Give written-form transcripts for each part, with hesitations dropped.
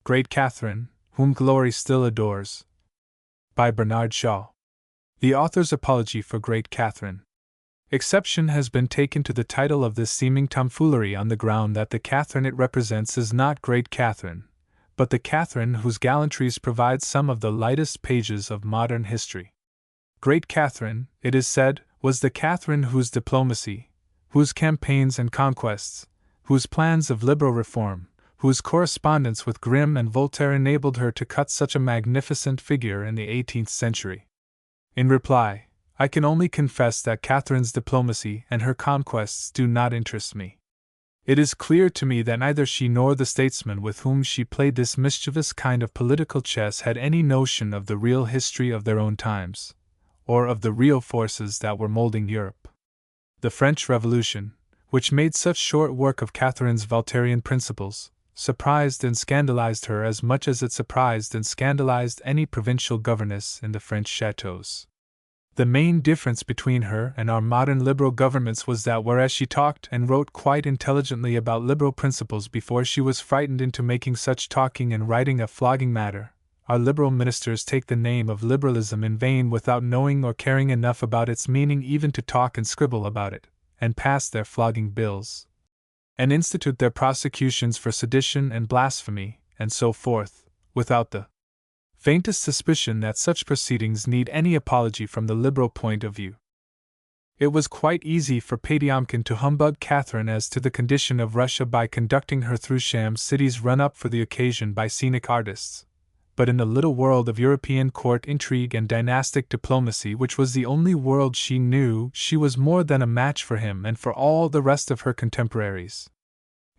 Great Catherine, whom glory still adores. By Bernard Shaw. The author's apology for Great Catherine. Exception has been taken to the title of this seeming tomfoolery on the ground that the Catherine it represents is not Great Catherine, but the Catherine whose gallantries provide some of the lightest pages of modern history. Great Catherine, it is said, was the Catherine whose diplomacy, whose campaigns and conquests, whose plans of liberal reform, whose correspondence with Grimm and Voltaire enabled her to cut such a magnificent figure in the 18th century. In reply, I can only confess that Catherine's diplomacy and her conquests do not interest me. It is clear to me that neither she nor the statesmen with whom she played this mischievous kind of political chess had any notion of the real history of their own times, or of the real forces that were molding Europe. The French Revolution, which made such short work of Catherine's Voltairean principles, surprised and scandalized her as much as it surprised and scandalized any provincial governess in the French chateaux. The main difference between her and our modern liberal governments was that whereas she talked and wrote quite intelligently about liberal principles before she was frightened into making such talking and writing a flogging matter, our liberal ministers take the name of liberalism in vain without knowing or caring enough about its meaning even to talk and scribble about it, and pass their flogging bills, and institute their prosecutions for sedition and blasphemy, and so forth, without the faintest suspicion that such proceedings need any apology from the liberal point of view. It was quite easy for Patiomkin to humbug Catherine as to the condition of Russia by conducting her through sham cities run up for the occasion by scenic artists, but in the little world of European court intrigue and dynastic diplomacy, which was the only world she knew, she was more than a match for him and for all the rest of her contemporaries.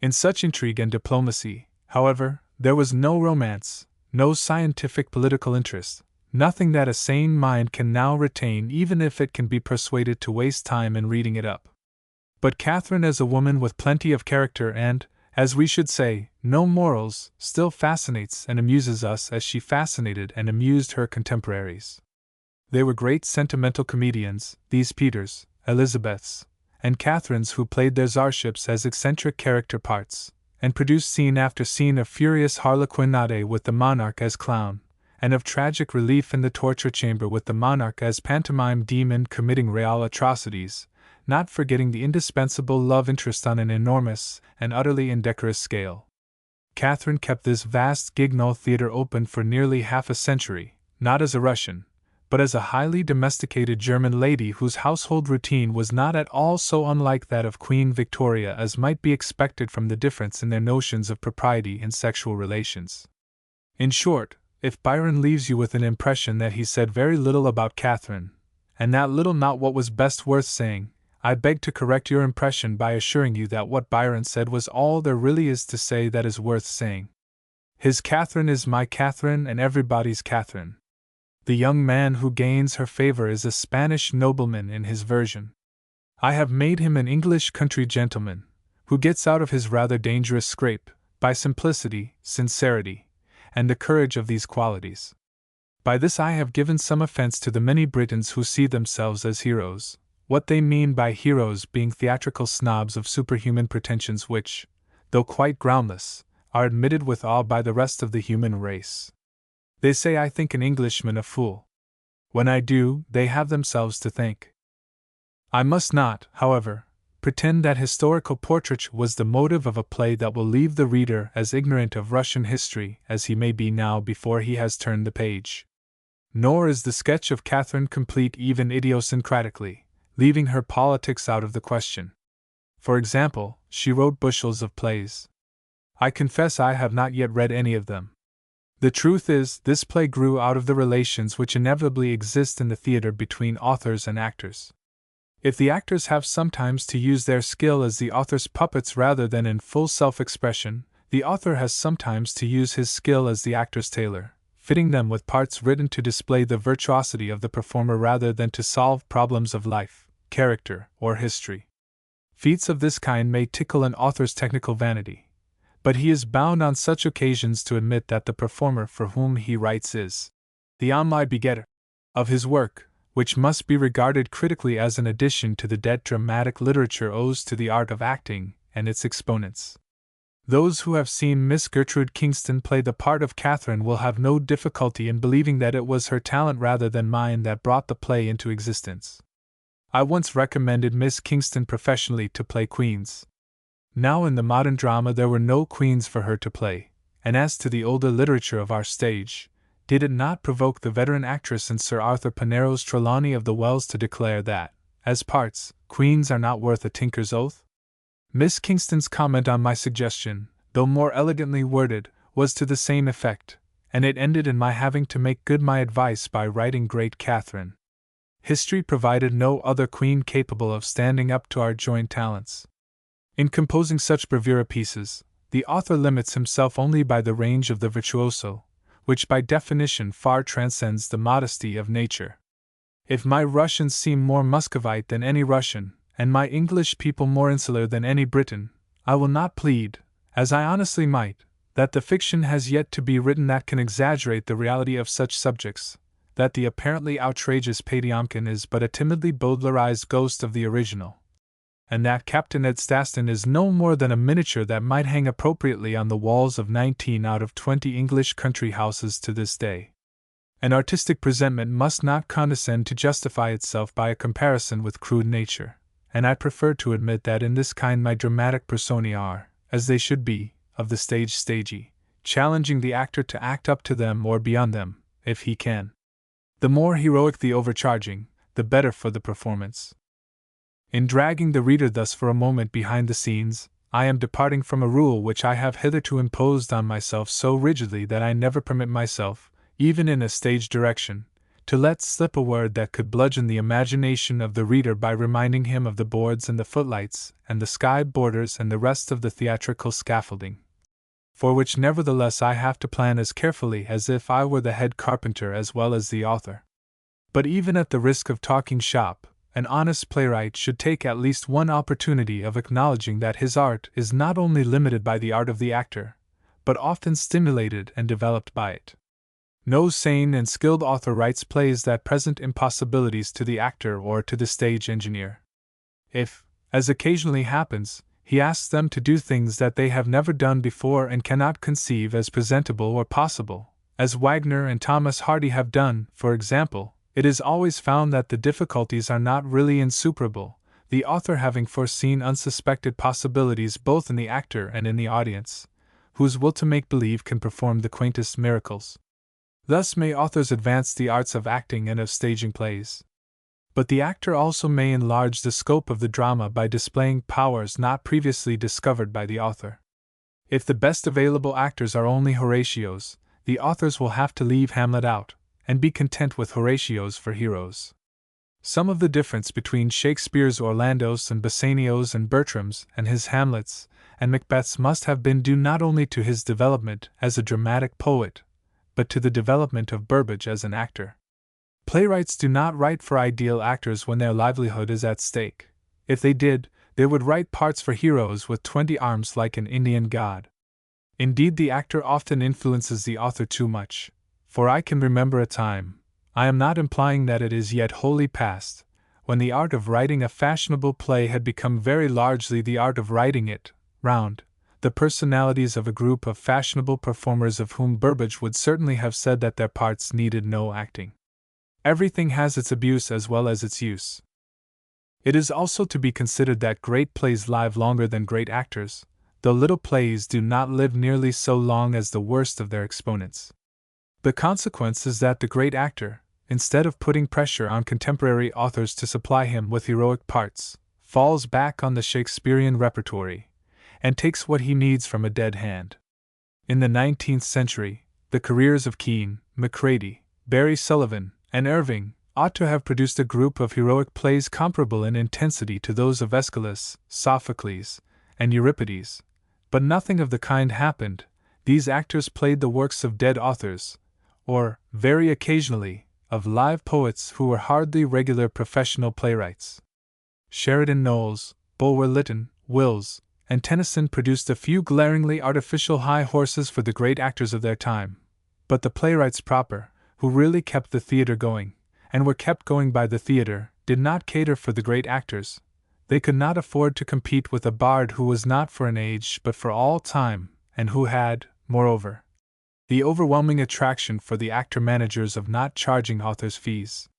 In such intrigue and diplomacy, however, there was no romance, no scientific political interest, nothing that a sane mind can now retain even if it can be persuaded to waste time in reading it up. But Catherine, as a woman with plenty of character and, as we should say, no morals, still fascinates and amuses us as she fascinated and amused her contemporaries. They were great sentimental comedians, these Peters, Elizabeths, and Catherines who played their czarships as eccentric character parts, and produced scene after scene of furious harlequinade with the monarch as clown, and of tragic relief in the torture chamber with the monarch as pantomime demon committing real atrocities, not forgetting the indispensable love interest on an enormous and utterly indecorous scale. Catherine kept this vast Guignol theatre open for nearly half a century, not as a Russian, but as a highly domesticated German lady whose household routine was not at all so unlike that of Queen Victoria as might be expected from the difference in their notions of propriety in sexual relations. In short, if Byron leaves you with an impression that he said very little about Catherine, and that little not what was best worth saying, I beg to correct your impression by assuring you that what Byron said was all there really is to say that is worth saying. His Catherine is my Catherine and everybody's Catherine. The young man who gains her favor is a Spanish nobleman in his version. I have made him an English country gentleman, who gets out of his rather dangerous scrape by simplicity, sincerity, and the courage of these qualities. By this I have given some offense to the many Britons who see themselves as heroes, what they mean by heroes being theatrical snobs of superhuman pretensions which, though quite groundless, are admitted with awe by the rest of the human race. They say I think an Englishman a fool. When I do, they have themselves to thank. I must not, however, pretend that historical portraiture was the motive of a play that will leave the reader as ignorant of Russian history as he may be now before he has turned the page. Nor is the sketch of Catherine complete even idiosyncratically, leaving her politics out of the question. For example, she wrote bushels of plays. I confess I have not yet read any of them. The truth is, this play grew out of the relations which inevitably exist in the theater between authors and actors. If the actors have sometimes to use their skill as the author's puppets rather than in full self-expression, the author has sometimes to use his skill as the actor's tailor, fitting them with parts written to display the virtuosity of the performer rather than to solve problems of life, character, or history. Feats of this kind may tickle an author's technical vanity, but he is bound on such occasions to admit that the performer for whom he writes is the âme begetter of his work, which must be regarded critically as an addition to the debt dramatic literature owes to the art of acting and its exponents. Those who have seen Miss Gertrude Kingston play the part of Catherine will have no difficulty in believing that it was her talent rather than mine that brought the play into existence. I once recommended Miss Kingston professionally to play queens. Now in the modern drama there were no queens for her to play, and as to the older literature of our stage, did it not provoke the veteran actress in Sir Arthur Panero's Trelawney of the Wells to declare that, as parts, queens are not worth a tinker's oath? Miss Kingston's comment on my suggestion, though more elegantly worded, was to the same effect, and it ended in my having to make good my advice by writing Great Catherine. History provided no other queen capable of standing up to our joint talents. In composing such bravura pieces, the author limits himself only by the range of the virtuoso, which by definition far transcends the modesty of nature. If my Russians seem more Muscovite than any Russian, and my English people more insular than any Briton, I will not plead, as I honestly might, that the fiction has yet to be written that can exaggerate the reality of such subjects, that the apparently outrageous Patiomkin is but a timidly Baudelarized ghost of the original, and that Captain Ed Staston is no more than a miniature that might hang appropriately on the walls of 19 out of 20 English country houses to this day. An artistic presentment must not condescend to justify itself by a comparison with crude nature, and I prefer to admit that in this kind my dramatic personae are, as they should be, of the stage stagey, challenging the actor to act up to them or beyond them, if he can. The more heroic the overcharging, the better for the performance. In dragging the reader thus for a moment behind the scenes, I am departing from a rule which I have hitherto imposed on myself so rigidly that I never permit myself, even in a stage direction, to let slip a word that could bludgeon the imagination of the reader by reminding him of the boards and the footlights and the sky borders and the rest of the theatrical scaffolding, for which nevertheless I have to plan as carefully as if I were the head carpenter as well as the author. But even at the risk of talking shop, an honest playwright should take at least one opportunity of acknowledging that his art is not only limited by the art of the actor, but often stimulated and developed by it. No sane and skilled author writes plays that present impossibilities to the actor or to the stage engineer. If, as occasionally happens, he asks them to do things that they have never done before and cannot conceive as presentable or possible, as Wagner and Thomas Hardy have done, for example, it is always found that the difficulties are not really insuperable, the author having foreseen unsuspected possibilities both in the actor and in the audience, whose will to make believe can perform the quaintest miracles. Thus may authors advance the arts of acting and of staging plays. But the actor also may enlarge the scope of the drama by displaying powers not previously discovered by the author. If the best available actors are only Horatios, the authors will have to leave Hamlet out, and be content with Horatios for heroes. Some of the difference between Shakespeare's Orlandos and Bassanio's and Bertram's and his Hamlets and Macbeths must have been due not only to his development as a dramatic poet, but to the development of Burbage as an actor. Playwrights do not write for ideal actors when their livelihood is at stake. If they did, they would write parts for heroes with 20 arms like an Indian god. Indeed, the actor often influences the author too much, for I can remember a time, I am not implying that it is yet wholly past, when the art of writing a fashionable play had become very largely the art of writing it, round the personalities of a group of fashionable performers of whom Burbage would certainly have said that their parts needed no acting. Everything has its abuse as well as its use. It is also to be considered that great plays live longer than great actors, though little plays do not live nearly so long as the worst of their exponents. The consequence is that the great actor, instead of putting pressure on contemporary authors to supply him with heroic parts, falls back on the Shakespearean repertory, and takes what he needs from a dead hand. In the 19th century, the careers of Kean, Macready, Barry Sullivan, and Irving ought to have produced a group of heroic plays comparable in intensity to those of Aeschylus, Sophocles, and Euripides, but nothing of the kind happened. These actors played the works of dead authors, or, very occasionally, of live poets who were hardly regular professional playwrights. Sheridan Knowles, Bulwer Lytton, Wills, and Tennyson produced a few glaringly artificial high horses for the great actors of their time, but the playwrights proper, who really kept the theater going, and were kept going by the theater, did not cater for the great actors. They could not afford to compete with a bard who was not for an age but for all time, and who had, moreover, the overwhelming attraction for the actor-managers of not charging authors' fees.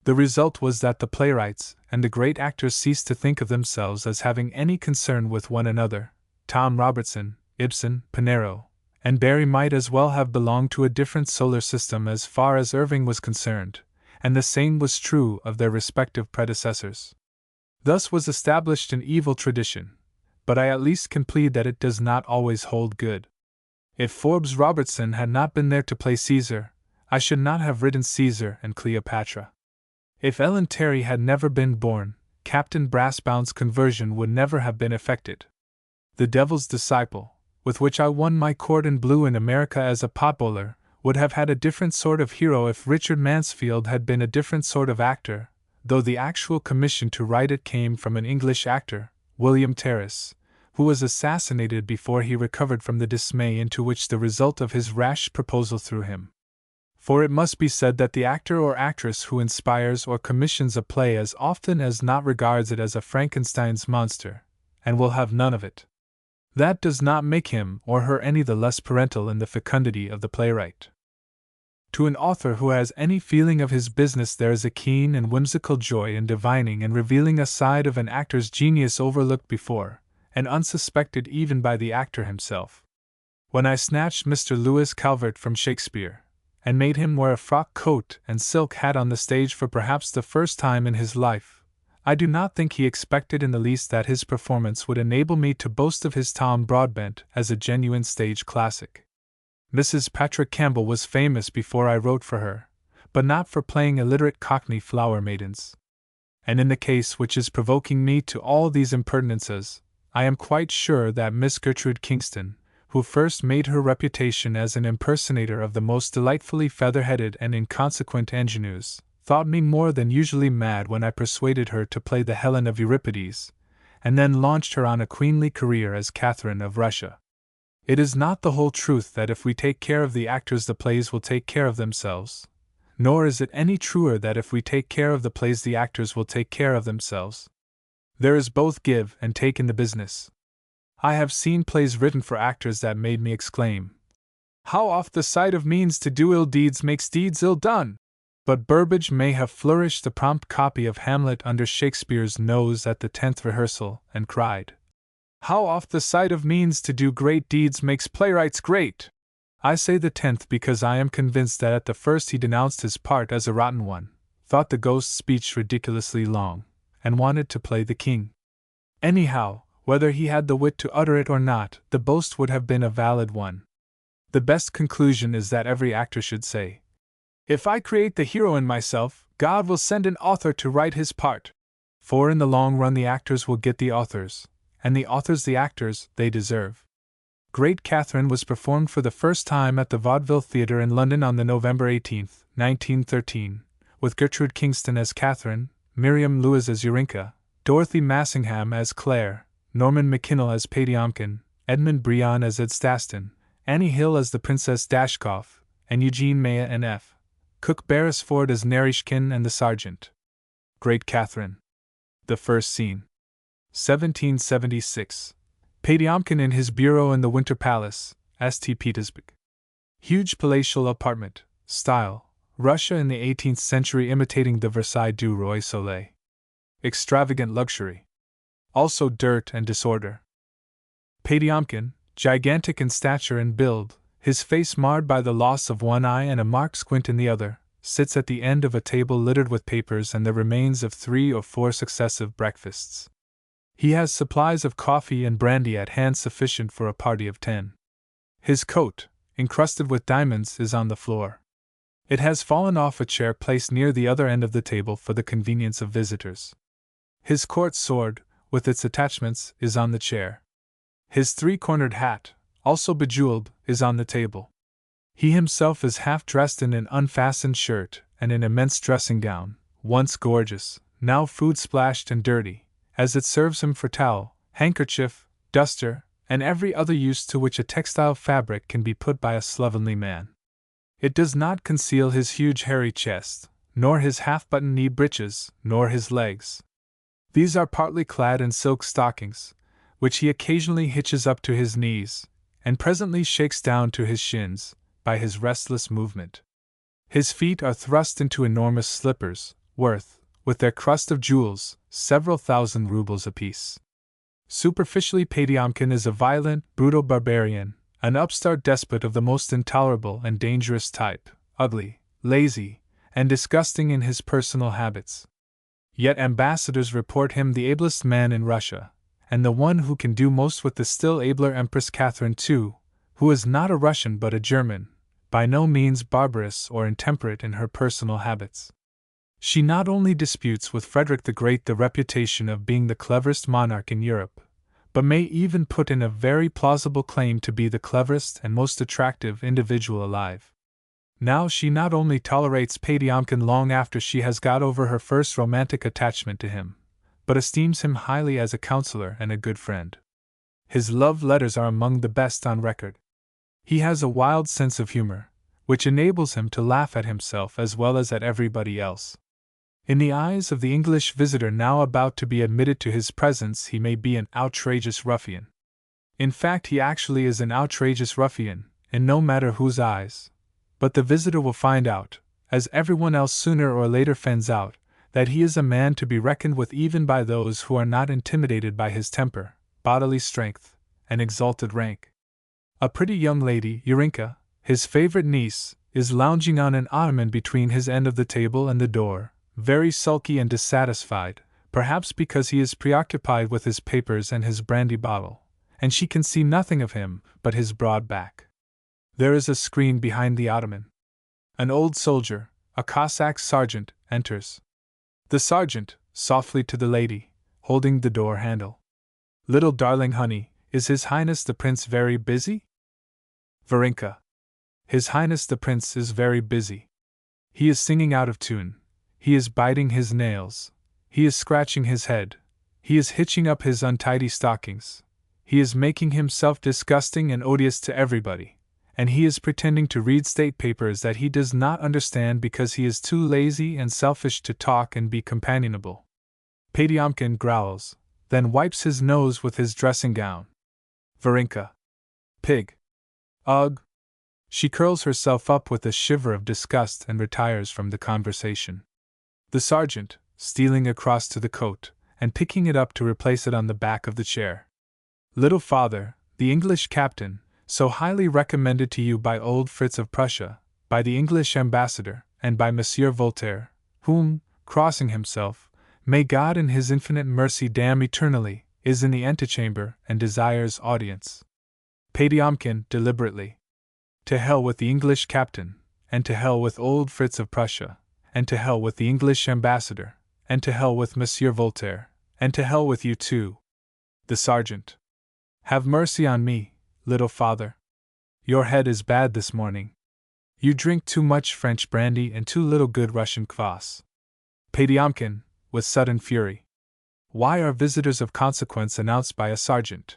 The result was that the playwrights and the great actors ceased to think of themselves as having any concern with one another. Tom Robertson, Ibsen, Pinero, and Barrie might as well have belonged to a different solar system as far as Irving was concerned, and the same was true of their respective predecessors. Thus was established an evil tradition, but I at least can plead that it does not always hold good. If Forbes Robertson had not been there to play Caesar, I should not have written Caesar and Cleopatra. If Ellen Terry had never been born, Captain Brassbound's conversion would never have been effected. The Devil's Disciple, with which I won my court in blue in America as a potbowler, would have had a different sort of hero if Richard Mansfield had been a different sort of actor, though the actual commission to write it came from an English actor, William Terrace, who was assassinated before he recovered from the dismay into which the result of his rash proposal threw him. For it must be said that the actor or actress who inspires or commissions a play as often as not regards it as a Frankenstein's monster, and will have none of it. That does not make him or her any the less parental in the fecundity of the playwright. To an author who has any feeling of his business there is a keen and whimsical joy in divining and revealing a side of an actor's genius overlooked before, and unsuspected even by the actor himself. When I snatched Mr. Lewis Calvert from Shakespeare, and made him wear a frock coat and silk hat on the stage for perhaps the first time in his life, I do not think he expected in the least that his performance would enable me to boast of his Tom Broadbent as a genuine stage classic. Mrs. Patrick Campbell was famous before I wrote for her, but not for playing illiterate Cockney flower maidens. And in the case which is provoking me to all these impertinences, I am quite sure that Miss Gertrude Kingston, who first made her reputation as an impersonator of the most delightfully feather-headed and inconsequent ingenues, thought me more than usually mad when I persuaded her to play the Helen of Euripides, and then launched her on a queenly career as Catherine of Russia. It is not the whole truth that if we take care of the actors the plays will take care of themselves, nor is it any truer that if we take care of the plays the actors will take care of themselves. There is both give and take in the business. I have seen plays written for actors that made me exclaim, "How oft the sight of means to do ill deeds makes deeds ill done!" But Burbage may have flourished the prompt copy of Hamlet under Shakespeare's nose at the 10th rehearsal, and cried, "How oft the sight of means to do great deeds makes playwrights great!" I say the 10th because I am convinced that at the first he denounced his part as a rotten one, thought the ghost's speech ridiculously long, and wanted to play the king. Anyhow, whether he had the wit to utter it or not, the boast would have been a valid one. The best conclusion is that every actor should say, "If I create the hero in myself, God will send an author to write his part." For in the long run the actors will get the authors, and the authors the actors they deserve. Great Catherine was performed for the first time at the Vaudeville Theatre in London on the November 18, 1913, with Gertrude Kingston as Catherine, Miriam Lewis as Eurinka, Dorothy Massingham as Claire, Norman MacKinnell as Patiomkin, Edmund Brion as Ed Staston, Annie Hill as the Princess Dashkoff, and Eugene Maya and F. Cook Beresford as Narishkin and the Sergeant. Great Catherine. The first scene. 1776. Patiomkin in his bureau in the Winter Palace, St. Petersburg. Huge palatial apartment, style, Russia in the 18th century imitating the Versailles du Roi Soleil. Extravagant luxury. Also dirt and disorder. Patiomkin, gigantic in stature and build, his face marred by the loss of one eye and a marked squint in the other, sits at the end of a table littered with papers and the remains of 3 or 4 successive breakfasts. He has supplies of coffee and brandy at hand sufficient for a party of 10. His coat, encrusted with diamonds, is on the floor. It has fallen off a chair placed near the other end of the table for the convenience of visitors. His court sword, with its attachments, is on the chair. His 3-cornered hat, also bejeweled, is on the table. He himself is half dressed in an unfastened shirt and an immense dressing gown, once gorgeous, now food-splashed and dirty, as it serves him for towel, handkerchief, duster, and every other use to which a textile fabric can be put by a slovenly man. It does not conceal his huge hairy chest, nor his half-button knee breeches, nor his legs. These are partly clad in silk stockings, which he occasionally hitches up to his knees, and presently shakes down to his shins, by his restless movement. His feet are thrust into enormous slippers, worth, with their crust of jewels, several thousand rubles apiece. Superficially, Potiomkin is a violent, brutal barbarian, an upstart despot of the most intolerable and dangerous type, ugly, lazy, and disgusting in his personal habits. Yet ambassadors report him the ablest man in Russia, and the one who can do most with the still abler Empress Catherine too, who is not a Russian but a German, by no means barbarous or intemperate in her personal habits. She not only disputes with Frederick the Great the reputation of being the cleverest monarch in Europe, but may even put in a very plausible claim to be the cleverest and most attractive individual alive. Now she not only tolerates Potiomkin long after she has got over her first romantic attachment to him, but esteems him highly as a counselor and a good friend. His love letters are among the best on record. He has a wild sense of humor, which enables him to laugh at himself as well as at everybody else. In the eyes of the English visitor now about to be admitted to his presence, he may be an outrageous ruffian. In fact, he actually is an outrageous ruffian, in no matter whose eyes. But the visitor will find out, as everyone else sooner or later finds out, that he is a man to be reckoned with even by those who are not intimidated by his temper, bodily strength, and exalted rank. A pretty young lady, Urinka, his favorite niece, is lounging on an ottoman between his end of the table and the door, very sulky and dissatisfied, perhaps because he is preoccupied with his papers and his brandy bottle, and she can see nothing of him but his broad back. There is a screen behind the ottoman. An old soldier, a Cossack sergeant, enters. The sergeant, softly to the lady, holding the door handle. Little darling honey, is His Highness the Prince very busy? Varenka. His Highness the Prince is very busy. He is singing out of tune. He is biting his nails. He is scratching his head. He is hitching up his untidy stockings. He is making himself disgusting and odious to everybody. And he is pretending to read state papers that he does not understand because he is too lazy and selfish to talk and be companionable. Potiomkin growls, then wipes his nose with his dressing gown. Varenka. Pig. Ugh. She curls herself up with a shiver of disgust and retires from the conversation. The sergeant, stealing across to the coat, and picking it up to replace it on the back of the chair. Little father, the English captain, so highly recommended to you by old Fritz of Prussia, by the English ambassador, and by Monsieur Voltaire, whom, crossing himself, may God in his infinite mercy damn eternally, is in the antechamber and desires audience. Potiomkin, deliberately. To hell with the English captain, and to hell with old Fritz of Prussia, and to hell with the English ambassador, and to hell with Monsieur Voltaire, and to hell with you too. The sergeant. Have mercy on me, little father. Your head is bad this morning. You drink too much French brandy and too little good Russian kvass. Potiomkin, with sudden fury. Why are visitors of consequence announced by a sergeant?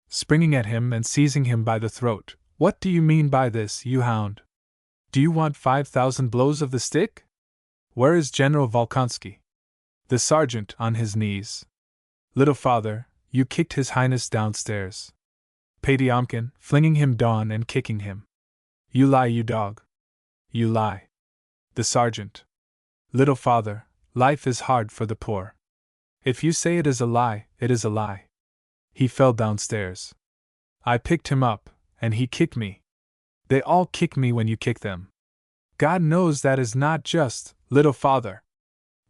Springing at him and seizing him by the throat. What do you mean by this, you hound? Do you want 5,000 blows of the stick? Where is General Volkonsky? The sergeant, on his knees. Little father, you kicked His Highness downstairs. Potiomkin, flinging him down and kicking him. You lie, you dog. You lie. The sergeant. Little father, life is hard for the poor. If you say it is a lie, it is a lie. He fell downstairs. I picked him up, and he kicked me. They all kick me when you kick them. God knows that is not just, little father.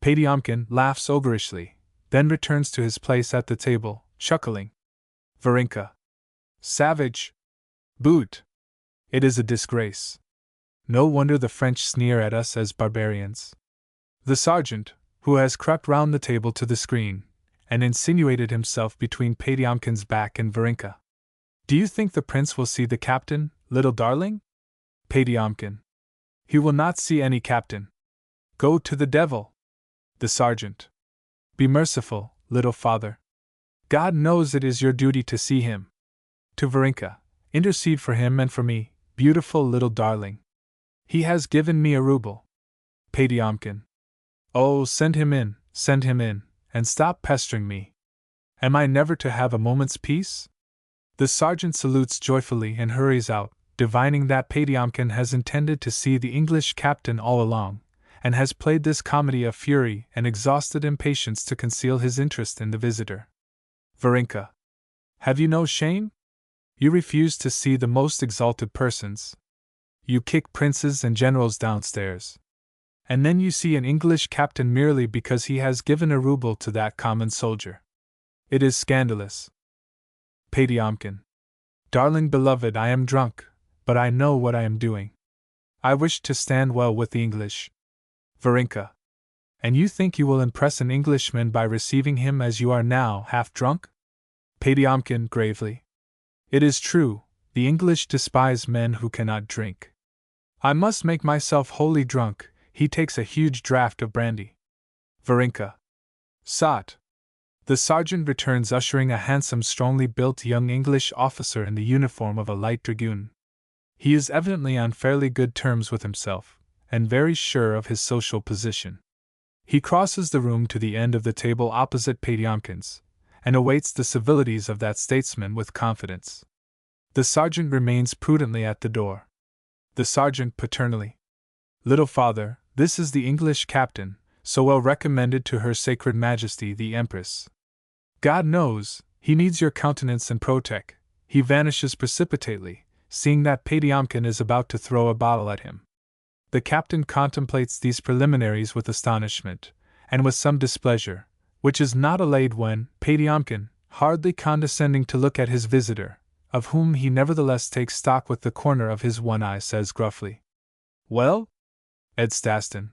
Potiomkin laughs ogreishly, then returns to his place at the table, chuckling. Varenka. Savage. Boot. It is a disgrace. No wonder the French sneer at us as barbarians. The sergeant, who has crept round the table to the screen, and insinuated himself between Potiomkin's back and Varenka. Do you think the prince will see the captain, little darling? Potiomkin. He will not see any captain. Go to the devil. The sergeant. Be merciful, little father. God knows it is your duty to see him. To Varenka, intercede for him and for me, beautiful little darling. He has given me a ruble. Potiomkin. Oh, send him in, and stop pestering me. Am I never to have a moment's peace? The sergeant salutes joyfully and hurries out, divining that Patiomkin has intended to see the English captain all along, and has played this comedy of fury and exhausted impatience to conceal his interest in the visitor. Varenka. Have you no shame? You refuse to see the most exalted persons. You kick princes and generals downstairs. And then you see an English captain merely because he has given a rouble to that common soldier. It is scandalous. Patiomkin. Darling beloved, I am drunk, but I know what I am doing. I wish to stand well with the English. Varenka. And you think you will impress an Englishman by receiving him as you are now, half drunk? Patiomkin gravely. It is true, the English despise men who cannot drink. I must make myself wholly drunk. He takes a huge draught of brandy. Varenka. Sot. The sergeant returns ushering a handsome, strongly built young English officer in the uniform of a light dragoon. He is evidently on fairly good terms with himself, and very sure of his social position. He crosses the room to the end of the table opposite Patiomkin's, and awaits the civilities of that statesman with confidence. The sergeant remains prudently at the door. The sergeant paternally. Little father, this is the English captain, so well recommended to Her Sacred Majesty the Empress. God knows, he needs your countenance and protect. He vanishes precipitately, seeing that Patiomkin is about to throw a bottle at him. The captain contemplates these preliminaries with astonishment, and with some displeasure, which is not allayed when Patiomkin, hardly condescending to look at his visitor, of whom he nevertheless takes stock with the corner of his one eye, says gruffly, Well? Ed Staston.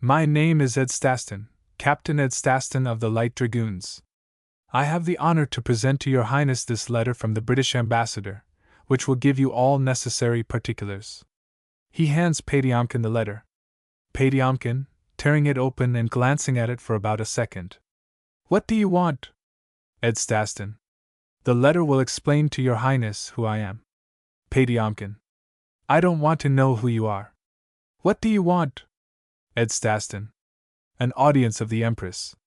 My name is Ed Staston, Captain Ed Staston of the Light Dragoons. I have the honor to present to your Highness this letter from the British ambassador, which will give you all necessary particulars. He hands Patiomkin the letter. Patiomkin, tearing it open and glancing at it for about a second. What do you want? Ed Staston. The letter will explain to your Highness who I am. Patiomkin. I don't want to know who you are. What do you want? Ed Staston. An audience of the Empress.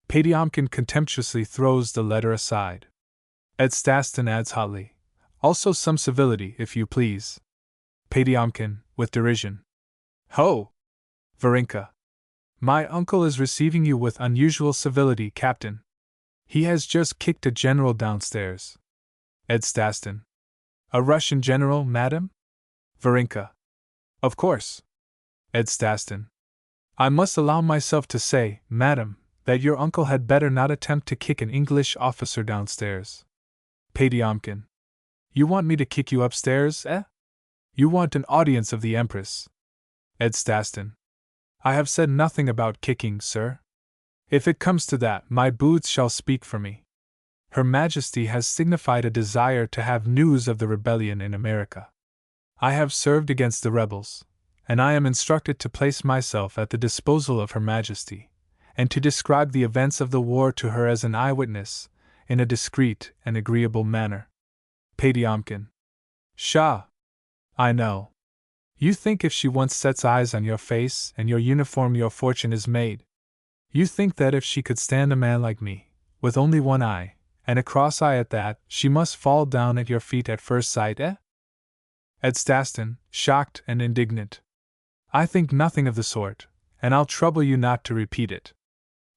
Patiomkin contemptuously throws the letter aside. Ed Staston adds hotly, Also some civility, if you please. Patiomkin, with derision. Ho! Varenka. My uncle is receiving you with unusual civility, Captain. He has just kicked a general downstairs. Ed Staston. A Russian general, madam? Varenka. Of course. Ed Staston. I must allow myself to say, madam, that your uncle had better not attempt to kick an English officer downstairs. Patiomkin. You want me to kick you upstairs, eh? You want an audience of the Empress. Ed Staston. I have said nothing about kicking, sir. If it comes to that, my boots shall speak for me. Her Majesty has signified a desire to have news of the rebellion in America. I have served against the rebels, and I am instructed to place myself at the disposal of Her Majesty, and to describe the events of the war to her as an eyewitness, in a discreet and agreeable manner. Patiomkin. Pshaw! I know. You think if she once sets eyes on your face and your uniform your fortune is made. You think that if she could stand a man like me, with only one eye, and a cross eye at that, she must fall down at your feet at first sight, eh? Ed Staston, shocked and indignant. I think nothing of the sort, and I'll trouble you not to repeat it.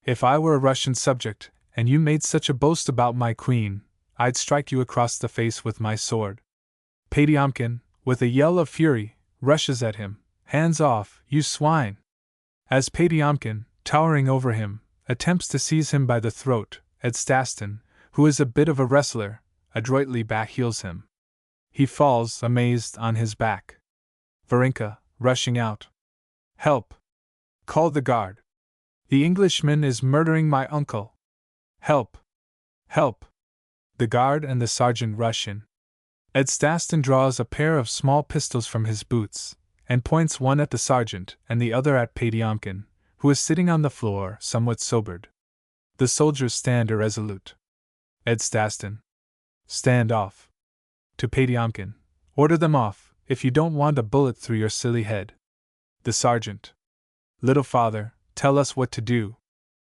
If I were a Russian subject, and you made such a boast about my queen, I'd strike you across the face with my sword. Patiomkin, with a yell of fury, rushes at him. Hands off, you swine! As Patiomkin, towering over him, attempts to seize him by the throat, Ed Staston, who is a bit of a wrestler, adroitly backheels him. He falls, amazed, on his back. Varenka, rushing out. Help! Call the guard! The Englishman is murdering my uncle! Help! Help! The guard and the sergeant rush in. Ed Staston draws a pair of small pistols from his boots, and points one at the sergeant and the other at Patiomkin, who is sitting on the floor, somewhat sobered. The soldiers stand irresolute. Ed Staston. Stand off. To Patiomkin. Order them off, if you don't want a bullet through your silly head. The sergeant. Little father, tell us what to do.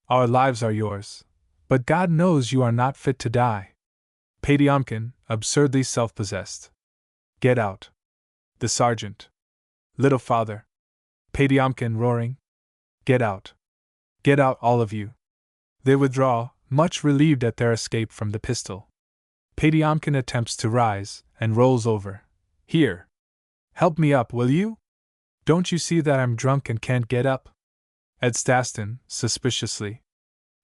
Our lives are yours, but God knows you are not fit to die. Patiomkin, absurdly self-possessed. Get out. The sergeant. Little father. Patiomkin roaring. Get out. Get out, all of you. They withdraw, much relieved at their escape from the pistol. Patiomkin attempts to rise, and rolls over. Here. Help me up, will you? Don't you see that I'm drunk and can't get up? Edstaston, suspiciously.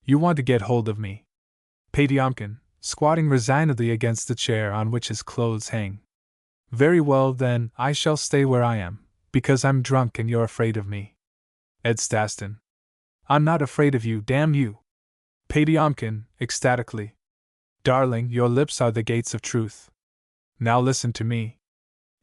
You want to get hold of me. Patiomkin, squatting resignedly against the chair on which his clothes hang. Very well, then, I shall stay where I am, because I'm drunk and you're afraid of me. Edstaston. I'm not afraid of you, damn you. Patiomkin, ecstatically. Darling, your lips are the gates of truth. Now listen to me.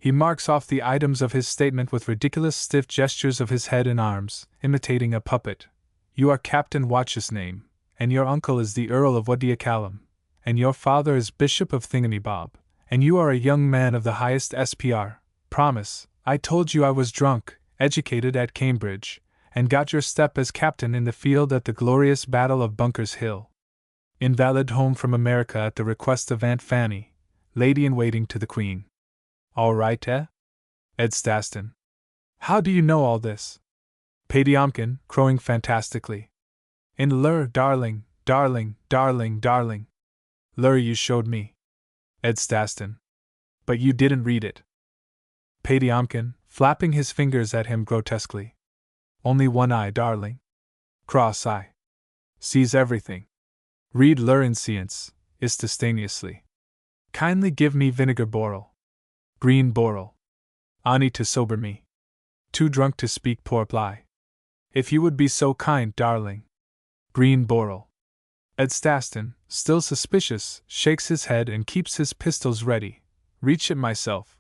He marks off the items of his statement with ridiculous stiff gestures of his head and arms, imitating a puppet. You are Captain Watch's name, and your uncle is the Earl of Wadiacallum, and your father is Bishop of Thingamabob, and you are a young man of the highest SPR. Promise, I told you I was drunk, educated at Cambridge, and got your step as captain in the field at the glorious Battle of Bunker's Hill. Invalid home from America at the request of Aunt Fanny, lady-in-waiting to the Queen. All right, eh? Edstaston. How do you know all this? Patiomkin, crowing fantastically. In Lur, darling, darling, darling, darling. Lur you showed me. Edstaston. But you didn't read it. Patiomkin, flapping his fingers at him grotesquely. Only one eye, darling. Cross eye. Sees everything. Read Lur in science, instantaneously. Kindly give me vinegar boral. Green boral. Ani to sober me. Too drunk to speak poor ply. If you would be so kind, darling. Green boral. Edstaston, still suspicious, shakes his head and keeps his pistols ready. Reach it myself.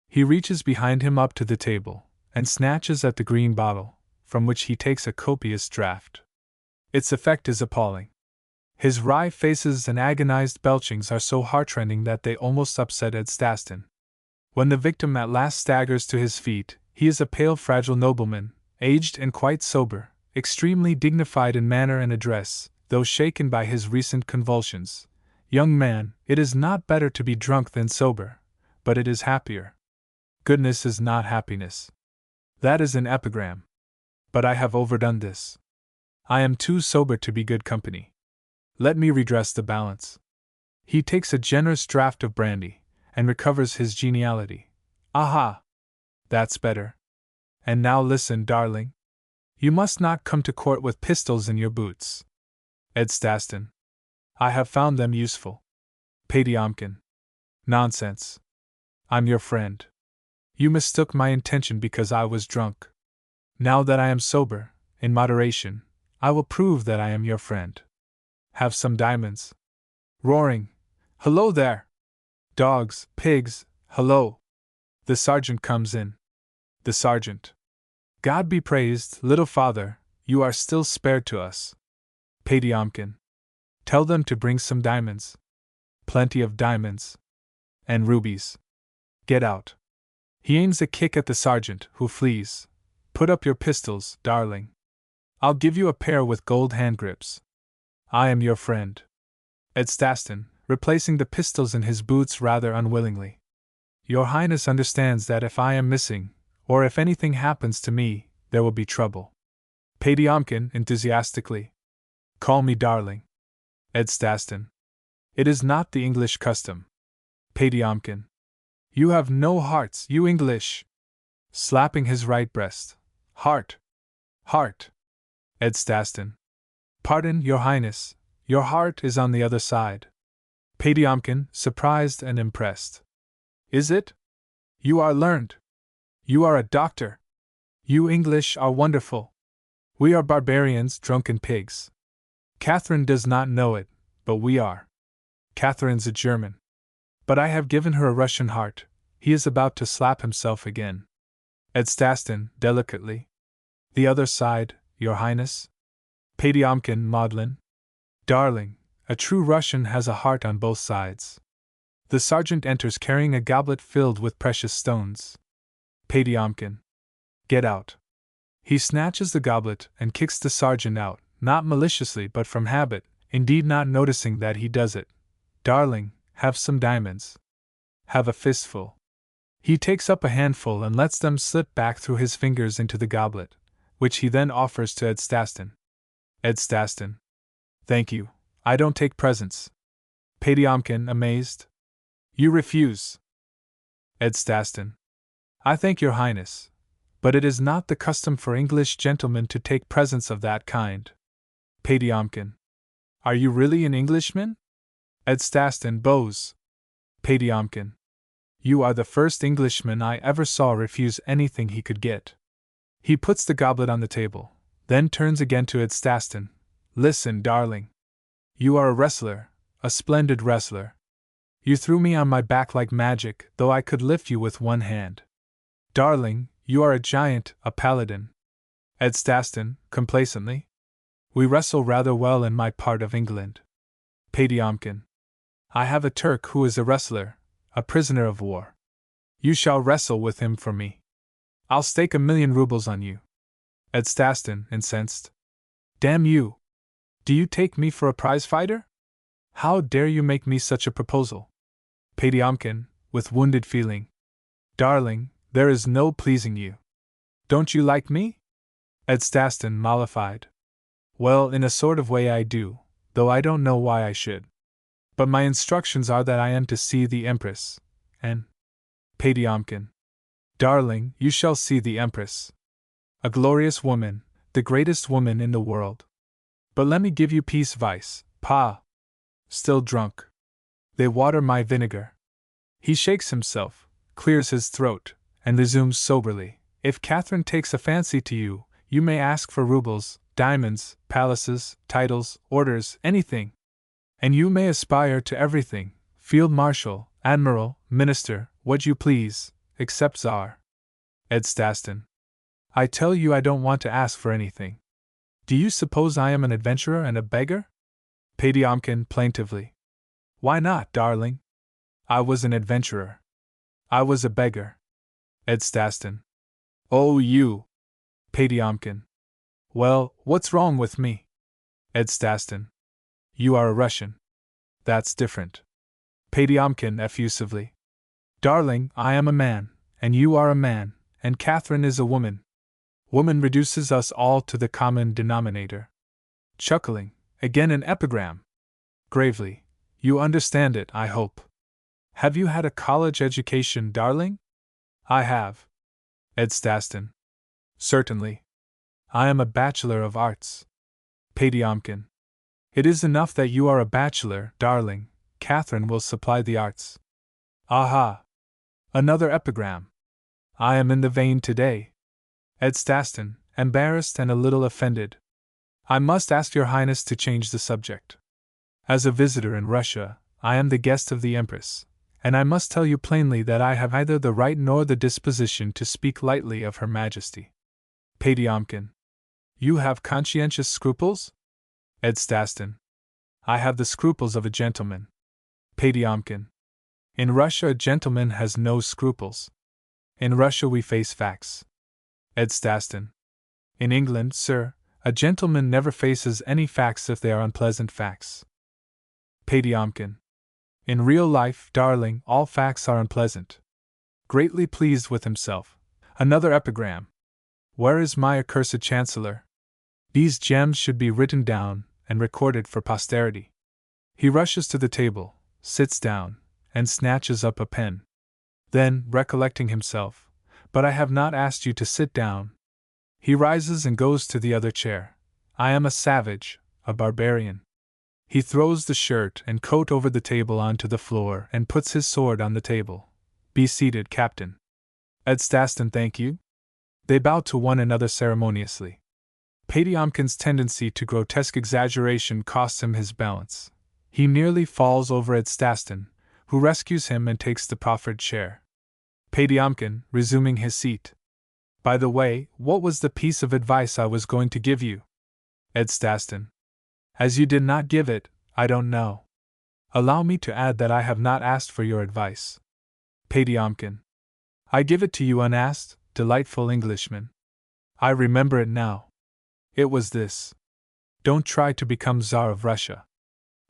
He reaches behind him up to the table, and snatches at the green bottle, from which he takes a copious draught. Its effect is appalling. His wry faces and agonized belchings are so heartrending that they almost upset Edstaston. When the victim at last staggers to his feet, he is a pale, fragile nobleman, aged and quite sober, extremely dignified in manner and address, though shaken by his recent convulsions. Young man, it is not better to be drunk than sober, but it is happier. Goodness is not happiness. That is an epigram. But I have overdone this. I am too sober to be good company. Let me redress the balance. He takes a generous draught of brandy, and recovers his geniality. Aha! That's better. And now listen, darling. You must not come to court with pistols in your boots. Edstaston. I have found them useful. Patiomkin. Nonsense. I'm your friend. You mistook my intention because I was drunk. Now that I am sober, in moderation, I will prove that I am your friend. Have some diamonds. Roaring. Hello there! Dogs, pigs, hello! The sergeant comes in. The sergeant. God be praised, little father, you are still spared to us. Patiomkin. Tell them to bring some diamonds. Plenty of diamonds. And rubies. Get out. He aims a kick at the sergeant, who flees. Put up your pistols, darling. I'll give you a pair with gold hand grips. I am your friend. Edstaston, replacing the pistols in his boots rather unwillingly. Your Highness understands that if I am missing, or if anything happens to me, there will be trouble. Patiomkin, enthusiastically. Call me darling. Edstaston. It is not the English custom. Patiomkin. You have no hearts, you English! Slapping his right breast. Heart! Heart! Edstaston. Pardon, your Highness, your heart is on the other side. Patiomkin, surprised and impressed. Is it? You are learned. You are a doctor. You English are wonderful. We are barbarians, drunken pigs. Catherine does not know it, but we are. Catherine's a German. But I have given her a Russian heart. He is about to slap himself again. Edstaston, delicately. The other side, your Highness? Patiomkin, maudlin. Darling, a true Russian has a heart on both sides. The sergeant enters carrying a goblet filled with precious stones. Patiomkin. Get out. He snatches the goblet and kicks the sergeant out, not maliciously but from habit, indeed not noticing that he does it. Darling, have some diamonds. Have a fistful. He takes up a handful and lets them slip back through his fingers into the goblet, which he then offers to Ed Staston. Ed Staston. Thank you, I don't take presents. Patiomkin, amazed. You refuse. Ed Staston. I thank your highness, but it is not the custom for English gentlemen to take presents of that kind. Patiomkin. Are you really an Englishman? Ed Staston bows. Patiomkin. You are the first Englishman I ever saw refuse anything he could get. He puts the goblet on the table, then turns again to Ed Staston. Listen, darling. You are a wrestler, a splendid wrestler. You threw me on my back like magic, though I could lift you with one hand. Darling, you are a giant, a paladin. Ed Staston, complacently. We wrestle rather well in my part of England. Patiomkin. I have a Turk who is a wrestler, a prisoner of war. You shall wrestle with him for me. I'll stake 1,000,000 rubles on you. Ed Staston, incensed. Damn you! Do you take me for a prize fighter? How dare you make me such a proposal? Patiomkin, with wounded feeling. Darling, there is no pleasing you. Don't you like me? Ed Staston, mollified. Well, in a sort of way I do, though I don't know why I should. But my instructions are that I am to see the Empress, and… Patiomkin. Darling, you shall see the Empress. A glorious woman, the greatest woman in the world. But let me give you peace vice, pa. Still drunk. They water my vinegar. He shakes himself, clears his throat, and resumes soberly. If Catherine takes a fancy to you, you may ask for rubles, diamonds, palaces, titles, orders, anything. And you may aspire to everything, field marshal, admiral, minister, what you please, except Tsar. Ed Staston. I tell you I don't want to ask for anything. Do you suppose I am an adventurer and a beggar? Patiomkin, plaintively. Why not, darling? I was an adventurer. I was a beggar. Ed Staston. Oh, you! Patiomkin. Well, what's wrong with me? Ed Staston. You are a Russian. That's different. Patiomkin, effusively. Darling, I am a man, and you are a man, and Catherine is a woman. Woman reduces us all to the common denominator. Chuckling, again an epigram. Gravely, you understand it, I hope. Have you had a college education, darling? I have. Ed Staston. Certainly. I am a bachelor of arts. Patiomkin. It is enough that you are a bachelor, darling. Catherine will supply the arts. Aha! Another epigram. I am in the vein today. Ed Staston, embarrassed and a little offended. I must ask your highness to change the subject. As a visitor in Russia, I am the guest of the Empress, and I must tell you plainly that I have neither the right nor the disposition to speak lightly of Her Majesty. Patiomkin. You have conscientious scruples? Ed Staston. I have the scruples of a gentleman. Patiomkin. In Russia a gentleman has no scruples. In Russia we face facts. Ed Staston. In England, sir, a gentleman never faces any facts if they are unpleasant facts. Patiomkin. In real life, darling, all facts are unpleasant. Greatly pleased with himself. Another epigram. Where is my accursed chancellor? These gems should be written down and recorded for posterity. He rushes to the table, sits down, and snatches up a pen. Then, recollecting himself, but I have not asked you to sit down. He rises and goes to the other chair. I am a savage, a barbarian. He throws the shirt and coat over the table onto the floor and puts his sword on the table. Be seated, Captain. Ed Staston, thank you. They bow to one another ceremoniously. Patiomkin's tendency to grotesque exaggeration costs him his balance. He nearly falls over Ed Staston, who rescues him and takes the proffered chair. Patiomkin, resuming his seat. By the way, what was the piece of advice I was going to give you? Ed Staston. As you did not give it, I don't know. Allow me to add that I have not asked for your advice. Patiomkin. I give it to you unasked, delightful Englishman. I remember it now. It was this. Don't try to become Tsar of Russia.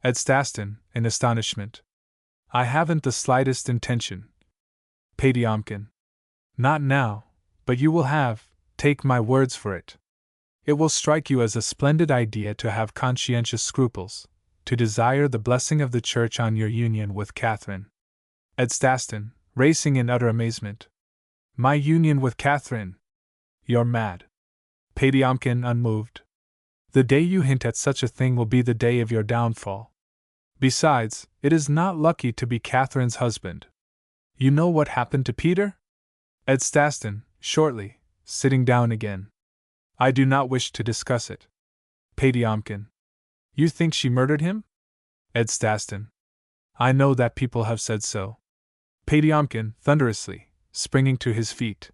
Ed Staston, in astonishment. I haven't the slightest intention. Potiomkin. Not now, but you will have, take my words for it. It will strike you as a splendid idea to have conscientious scruples, to desire the blessing of the Church on your union with Catherine. Ed Staston, racing in utter amazement. My union with Catherine? You're mad. Potiomkin, unmoved. The day you hint at such a thing will be the day of your downfall. Besides, it is not lucky to be Catherine's husband. You know what happened to Peter? Ed Staston, shortly, sitting down again. I do not wish to discuss it. Potiomkin. You think she murdered him? Ed Staston. I know that people have said so. Potiomkin, thunderously, springing to his feet.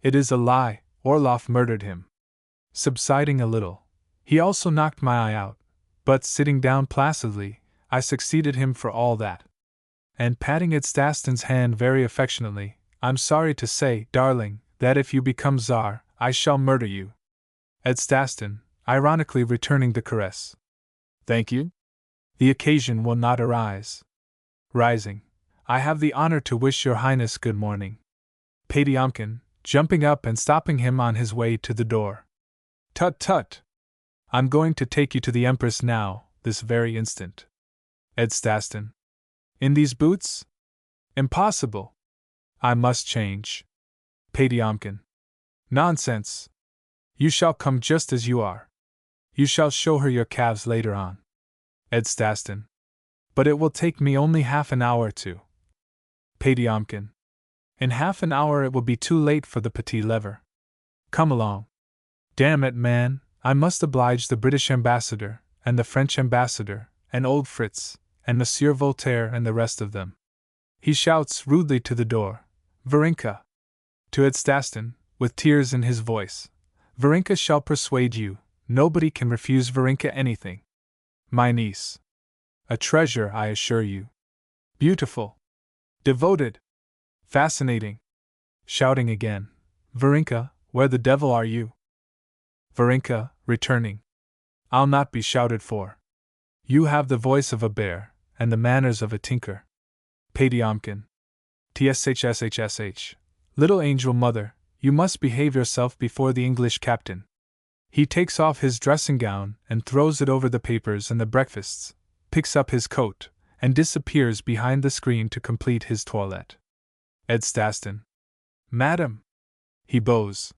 It is a lie, Orloff murdered him. Subsiding a little, he also knocked my eye out, but sitting down placidly, I succeeded him for all that. And patting Ed Staston's hand very affectionately, I'm sorry to say, darling, that if you become Tsar, I shall murder you. Ed Staston, ironically returning the caress. Thank you. The occasion will not arise. Rising, I have the honor to wish your Highness good morning. Potiomkin, jumping up and stopping him on his way to the door. Tut tut! I'm going to take you to the Empress now, this very instant. Ed Staston. In these boots? Impossible. I must change. Potiomkin. Nonsense. You shall come just as you are. You shall show her your calves later on. Ed Staston. But it will take me only half an hour to. Potiomkin. In half an hour it will be too late for the petit lever. Come along. Damn it, man, I must oblige the British ambassador, and the French ambassador, and old Fritz, and Monsieur Voltaire and the rest of them. He shouts rudely to the door, Varenka. To Ed Staston, with tears in his voice. Varenka shall persuade you, nobody can refuse Varenka anything. My niece. A treasure, I assure you. Beautiful. Devoted. Fascinating. Shouting again, Varenka, where the devil are you? Varenka, returning. I'll not be shouted for. You have the voice of a bear, and the manners of a tinker. Potiomkin. Tshshshsh. Little angel mother, you must behave yourself before the English captain. He takes off his dressing gown and throws it over the papers and the breakfasts, picks up his coat, and disappears behind the screen to complete his toilette. Ed Staston. Madam. He bows.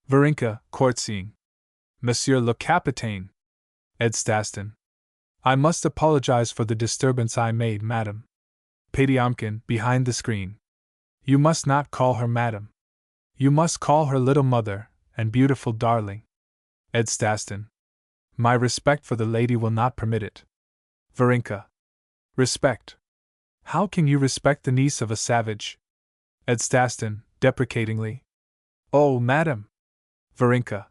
Varenka, courtesying. Monsieur le Capitaine. Ed Staston. I must apologize for the disturbance I made, madam. Potiomkin, behind the screen. You must not call her madam. You must call her little mother, and beautiful darling. Ed Staston. My respect for the lady will not permit it. Varenka. Respect. How can you respect the niece of a savage? Ed Staston, deprecatingly. Oh, madam. Varenka.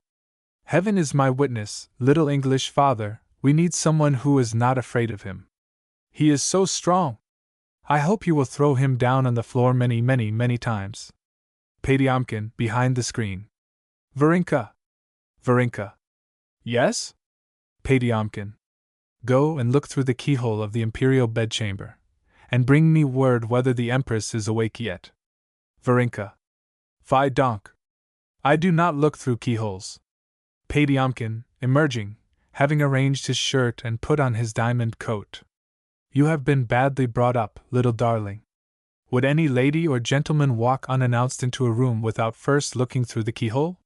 Heaven is my witness, little English father, we need someone who is not afraid of him. He is so strong. I hope you will throw him down on the floor many, many, many times. Potiomkin, behind the screen. Varenka. Varenka. Yes? Potiomkin. Go and look through the keyhole of the imperial bedchamber, and bring me word whether the Empress is awake yet. Varenka. Fi donc. I do not look through keyholes. Potiomkin, emerging, having arranged his shirt and put on his diamond coat. You have been badly brought up, little darling. Would any lady or gentleman walk unannounced into a room without first looking through the keyhole?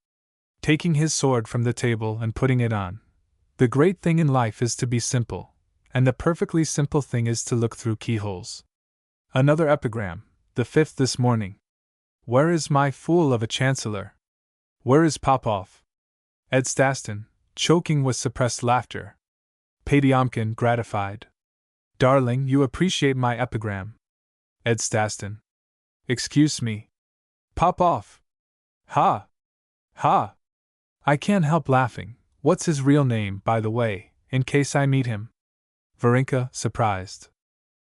Taking his sword from the table and putting it on. The great thing in life is to be simple, and the perfectly simple thing is to look through keyholes. Another epigram, the 5th this morning. Where is my fool of a chancellor? Where is Popov? Ed Staston, choking with suppressed laughter. Potiomkin, gratified. Darling, you appreciate my epigram. Ed Staston. Excuse me. Popov. Ha! Ha! I can't help laughing. What's his real name, by the way, in case I meet him? Varenka, surprised.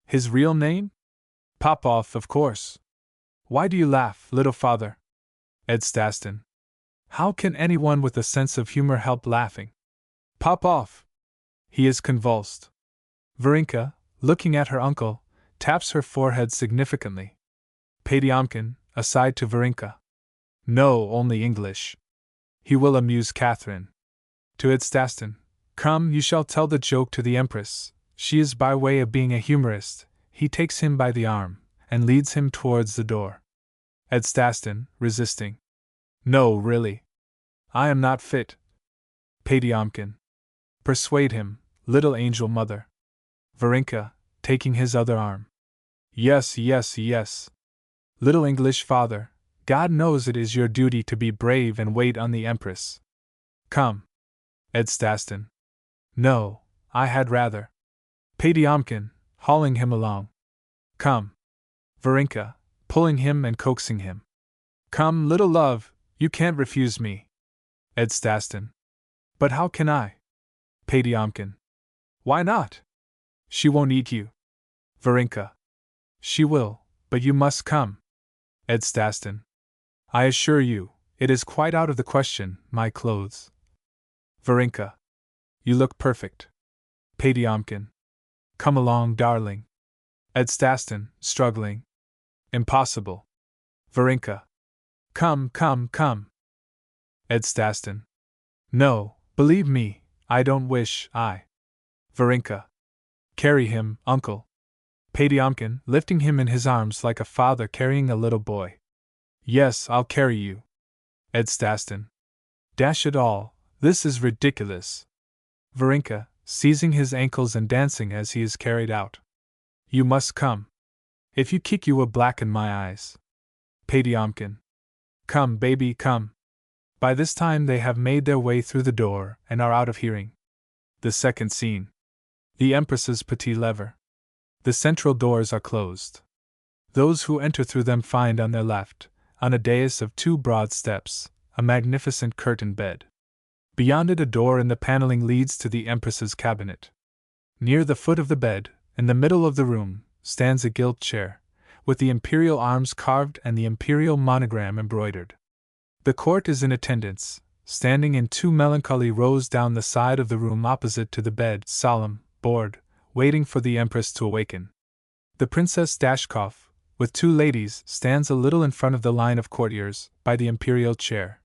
His real name? Popov, of course. Why do you laugh, little father? Ed Staston. How can anyone with a sense of humor help laughing? Pop off! He is convulsed. Varenka, looking at her uncle, taps her forehead significantly. Potiomkin, aside to Varenka. No, only English. He will amuse Catherine. To Edstasten. Come, you shall tell the joke to the Empress. She is by way of being a humorist. He takes him by the arm, and leads him towards the door. Edstasten, resisting. No, really. I am not fit. Potiomkin. Persuade him, little angel mother. Varenka, taking his other arm. Yes, yes, yes. Little English father, God knows it is your duty to be brave and wait on the Empress. Come. Edstasten. No, I had rather. Potiomkin, hauling him along. Come. Varenka, pulling him and coaxing him. Come, little love, you can't refuse me. Edstasten. But how can I? Potiomkin. Why not? She won't eat you. Varenka. She will, but you must come. Edstasten. I assure you, it is quite out of the question, my clothes. Varenka. You look perfect. Potiomkin. Come along, darling. Edstasten, struggling. Impossible. Varenka. Come, come, come. Edstasten. No, believe me, I don't wish, Varenka. Carry him, uncle. Potiomkin, lifting him in his arms like a father carrying a little boy. Yes, I'll carry you. Edstasten. Dash it all, this is ridiculous. Varenka, seizing his ankles and dancing as he is carried out. You must come. If you kick, you will blacken my eyes. Potiomkin. Come, baby, come. By this time they have made their way through the door and are out of hearing. The second scene. The Empress's petit lever. The central doors are closed. Those who enter through them find on their left, on a dais of 2 broad steps, a magnificent curtained bed. Beyond it a door in the paneling leads to the Empress's cabinet. Near the foot of the bed, in the middle of the room, stands a gilt chair, with the imperial arms carved and the imperial monogram embroidered. The court is in attendance, standing in 2 melancholy rows down the side of the room opposite to the bed, solemn, bored, waiting for the Empress to awaken. The Princess Dashkov, with 2 ladies, stands a little in front of the line of courtiers, by the imperial chair.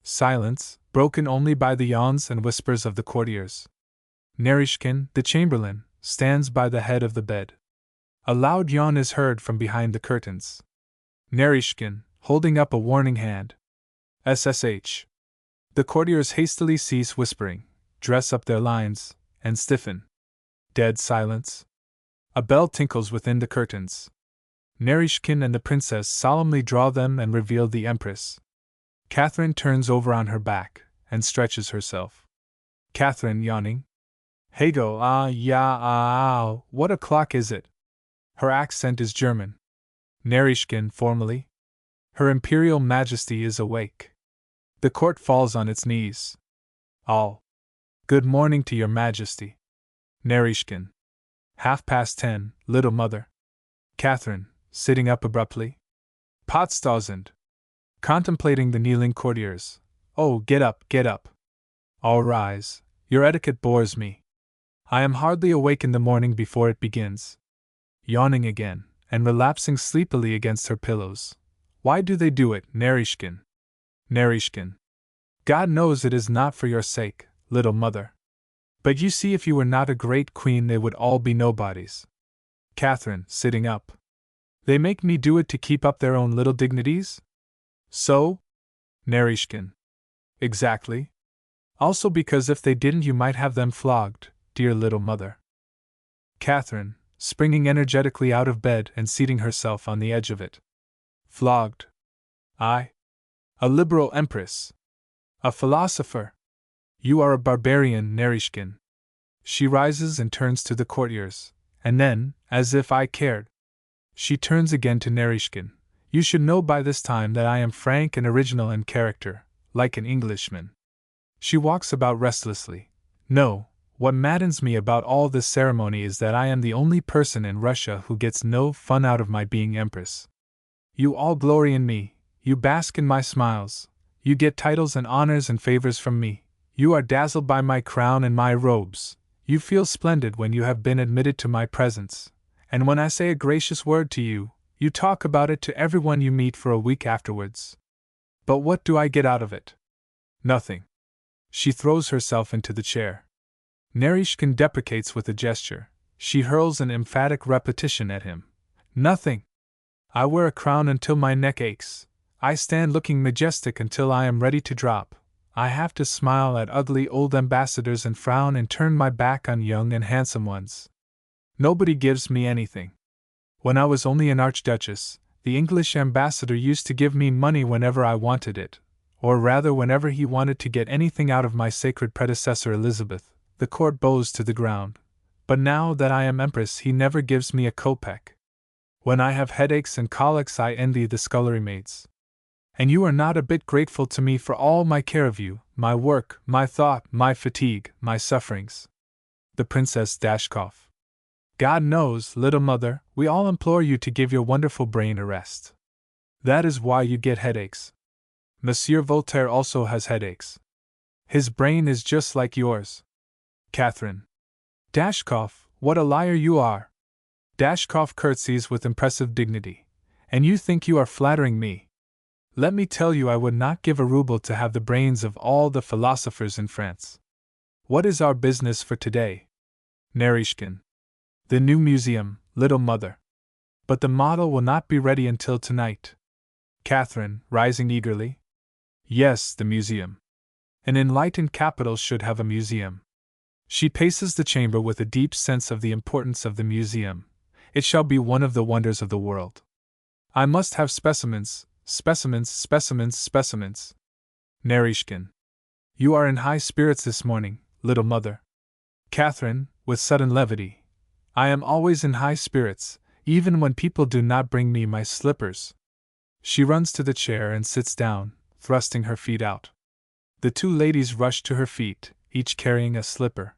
Silence, broken only by the yawns and whispers of the courtiers. Naryshkin, the chamberlain, stands by the head of the bed. A loud yawn is heard from behind the curtains. Naryshkin, holding up a warning hand. SSH. The courtiers hastily cease whispering, dress up their lines, and stiffen. Dead silence. A bell tinkles within the curtains. Naryshkin and the princess solemnly draw them and reveal the Empress. Catherine turns over on her back, and stretches herself. Catherine, yawning. Hego, what o'clock is it? Her accent is German. Naryshkin, formally. Her Imperial Majesty is awake. The court falls on its knees. All. Good morning to your Majesty. Naryshkin. 10:30, little mother. Catherine, sitting up abruptly. Potstausend. Contemplating the kneeling courtiers. Oh, get up, get up. All rise, your etiquette bores me. I am hardly awake in the morning before it begins. Yawning again, and relapsing sleepily against her pillows. Why do they do it, Naryshkin? Naryshkin. God knows it is not for your sake, little mother. But you see, if you were not a great queen, they would all be nobodies. Catherine, sitting up. They make me do it to keep up their own little dignities? So? Naryshkin. Exactly. Also because if they didn't, you might have them flogged, dear little mother. Catherine, springing energetically out of bed and seating herself on the edge of it. Flogged. I? A liberal Empress. A philosopher. You are a barbarian, Naryshkin. She rises and turns to the courtiers, and then, as if I cared, she turns again to Naryshkin. You should know by this time that I am frank and original in character, like an Englishman. She walks about restlessly. No, what maddens me about all this ceremony is that I am the only person in Russia who gets no fun out of my being Empress. You all glory in me, you bask in my smiles, you get titles and honors and favors from me, You are dazzled by my crown and my robes. You feel splendid when you have been admitted to my presence, and when I say a gracious word to you, you talk about it to everyone you meet for a week afterwards. But what do I get out of it? Nothing. She throws herself into the chair. Naryshkin deprecates with a gesture. She hurls an emphatic repetition at him. Nothing. I wear a crown until my neck aches. I stand looking majestic until I am ready to drop. I have to smile at ugly old ambassadors and frown and turn my back on young and handsome ones. Nobody gives me anything. When I was only an archduchess, the English ambassador used to give me money whenever I wanted it, or rather whenever he wanted to get anything out of my sacred predecessor Elizabeth. The court bows to the ground. But now that I am Empress, he never gives me a kopeck. When I have headaches and colics, I envy the scullery maids. And you are not a bit grateful to me for all my care of you, my work, my thought, my fatigue, my sufferings. The Princess Dashkoff. God knows, little mother, we all implore you to give your wonderful brain a rest. That is why you get headaches. Monsieur Voltaire also has headaches. His brain is just like yours. Catherine. Dashkoff, what a liar you are! Dashkoff curtsies with impressive dignity. And you think you are flattering me? Let me tell you, I would not give a ruble to have the brains of all the philosophers in France. What is our business for today? Naryshkin. The new museum, little mother. But the model will not be ready until tonight. Catherine, rising eagerly. Yes, the museum. An enlightened capital should have a museum. She paces the chamber with a deep sense of the importance of the museum. It shall be one of the wonders of the world. I must have specimens, specimens, specimens, specimens. Naryshkin. You are in high spirits this morning, little mother. Catherine, with sudden levity. I am always in high spirits, even when people do not bring me my slippers. She runs to the chair and sits down, thrusting her feet out. The two ladies rush to her feet, each carrying a slipper.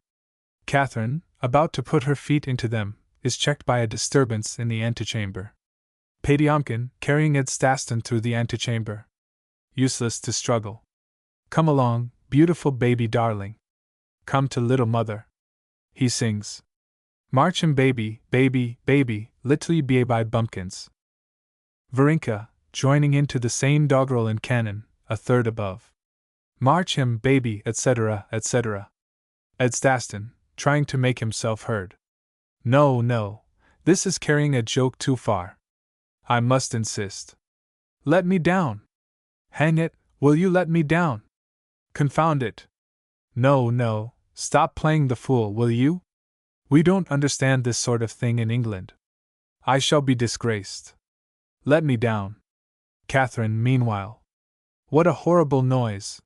Catherine, about to put her feet into them, is checked by a disturbance in the antechamber. Patiomkin, carrying Ed Staston through the antechamber. Useless to struggle. Come along, beautiful baby darling. Come to little mother. He sings. March him baby, baby, baby, little baby bumpkins. Varenka, joining into the same doggerel in canon, a third above. March him baby, etc., etc. Ed Staston, trying to make himself heard. No, no, this is carrying a joke too far. I must insist. Let me down. Hang it, will you let me down? Confound it. No, no, stop playing the fool, will you? We don't understand this sort of thing in England. I shall be disgraced. Let me down. Catherine, meanwhile. What a horrible noise.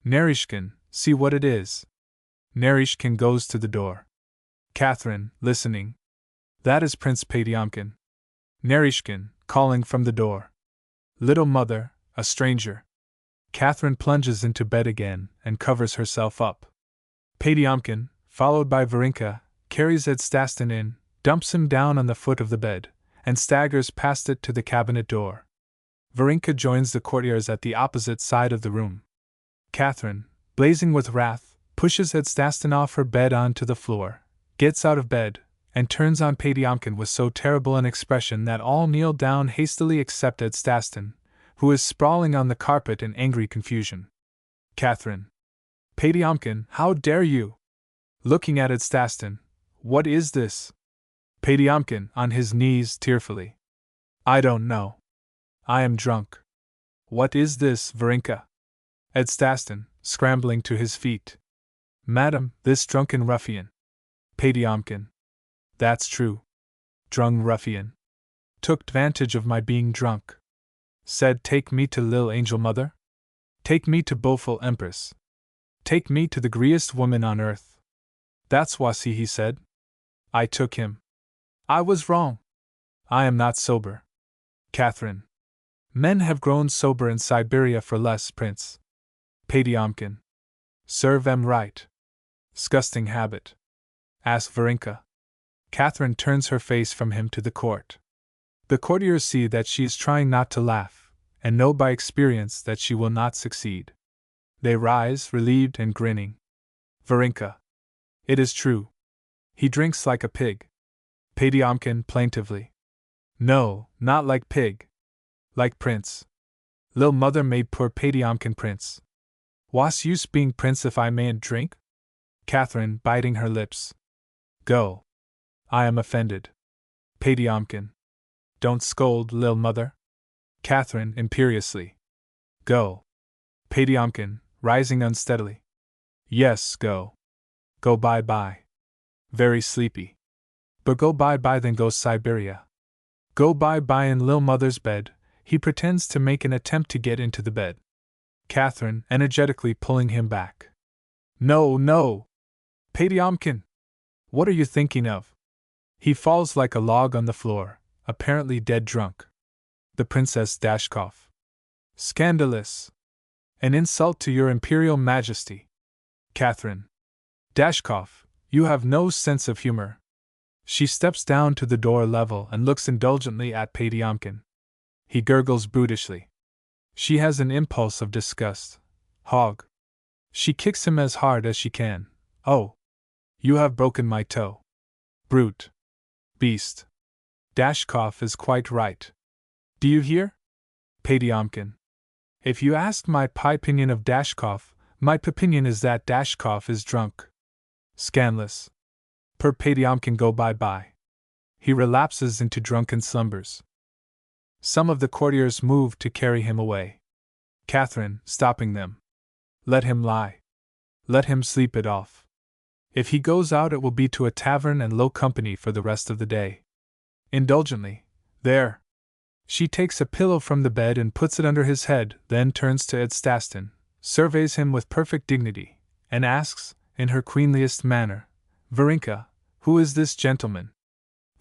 Naryshkin, see what it is. Naryshkin goes to the door. Catherine, listening. That is Prince Patiomkin. Naryshkin, calling from the door. Little mother, a stranger. Catherine plunges into bed again and covers herself up. Patiomkin, followed by Varenka, carries Ed Staston in, dumps him down on the foot of the bed, and staggers past it to the cabinet door. Varenka joins the courtiers at the opposite side of the room. Catherine, blazing with wrath, pushes Ed Staston off her bed onto the floor, gets out of bed, and turns on Patiomkin with so terrible an expression that all kneel down hastily except Ed Staston, who is sprawling on the carpet in angry confusion. Catherine. Patiomkin, how dare you? Looking at Ed Staston. What is this? Patiomkin, on his knees, tearfully. I don't know. I am drunk. What is this, Varenka? Ed Staston, scrambling to his feet. Madam, this drunken ruffian. Patiomkin. That's true. Drunk ruffian. Took advantage of my being drunk. Said take me to Lil Angel Mother? Take me to Beautiful Empress. Take me to the greatest woman on earth. That's wasi, he said. I took him. I was wrong. I am not sober. Catherine. Men have grown sober in Siberia for less, Prince. Patiomkin. Serve em right. Disgusting habit. Ask Varenka. Catherine turns her face from him to the court. The courtiers see that she is trying not to laugh, and know by experience that she will not succeed. They rise, relieved and grinning. Varenka. It is true. He drinks like a pig. Patiomkin plaintively. No, not like pig. Like prince. Lil' mother made poor Patiomkin prince. What's use being prince if I mayn't drink? Catherine, biting her lips. Go. I am offended. Patiomkin. Don't scold, lil' mother. Catherine, imperiously. Go. Patiomkin, rising unsteadily. Yes, go. Go bye-bye. Very sleepy. But go bye-bye then go Siberia. Go bye-bye in lil' mother's bed. He pretends to make an attempt to get into the bed. Catherine, energetically pulling him back. No, no! Patiomkin! What are you thinking of? He falls like a log on the floor, apparently dead drunk. The Princess Dashkoff. Scandalous! An insult to your Imperial Majesty. Catherine. Dashkoff, you have no sense of humor. She steps down to the door level and looks indulgently at Patiomkin. He gurgles brutishly. She has an impulse of disgust. Hog. She kicks him as hard as she can. Oh! You have broken my toe. Brute. Beast. Dashkoff is quite right. Do you hear? Patiomkin. If you ask my opinion of Dashkoff, my opinion is that Dashkoff is drunk. Scandalous. Per Patiomkin go bye-bye. He relapses into drunken slumbers. Some of the courtiers move to carry him away. Catherine, stopping them. Let him lie. Let him sleep it off. If he goes out, it will be to a tavern and low company for the rest of the day. Indulgently. There. She takes a pillow from the bed and puts it under his head, then turns to Edstasten, surveys him with perfect dignity, and asks, in her queenliest manner, Varenka, who is this gentleman?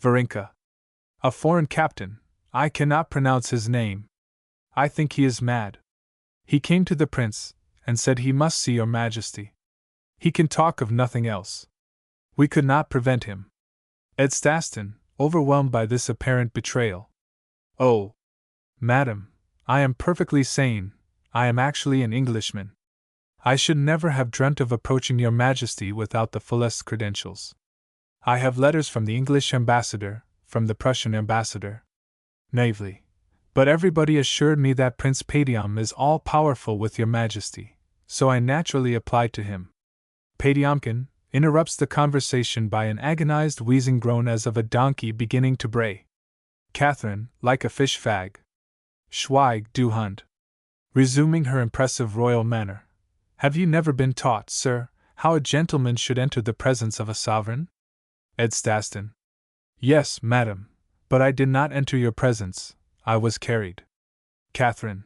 Varenka. A foreign captain. I cannot pronounce his name. I think he is mad. He came to the prince, and said he must see your majesty. He can talk of nothing else. We could not prevent him. Edstasten, overwhelmed by this apparent betrayal. Oh! Madam, I am perfectly sane, I am actually an Englishman. I should never have dreamt of approaching your majesty without the fullest credentials. I have letters from the English ambassador, from the Prussian ambassador. Naively. But everybody assured me that Prince Patiom is all-powerful with your majesty, so I naturally applied to him. Patiomkin interrupts the conversation by an agonized wheezing groan as of a donkey beginning to bray. Catherine, like a fish fag. Schweig, du Hund. Resuming her impressive royal manner. Have you never been taught, sir, how a gentleman should enter the presence of a sovereign? Edstasten. Yes, madam, but I did not enter your presence, I was carried. Catherine.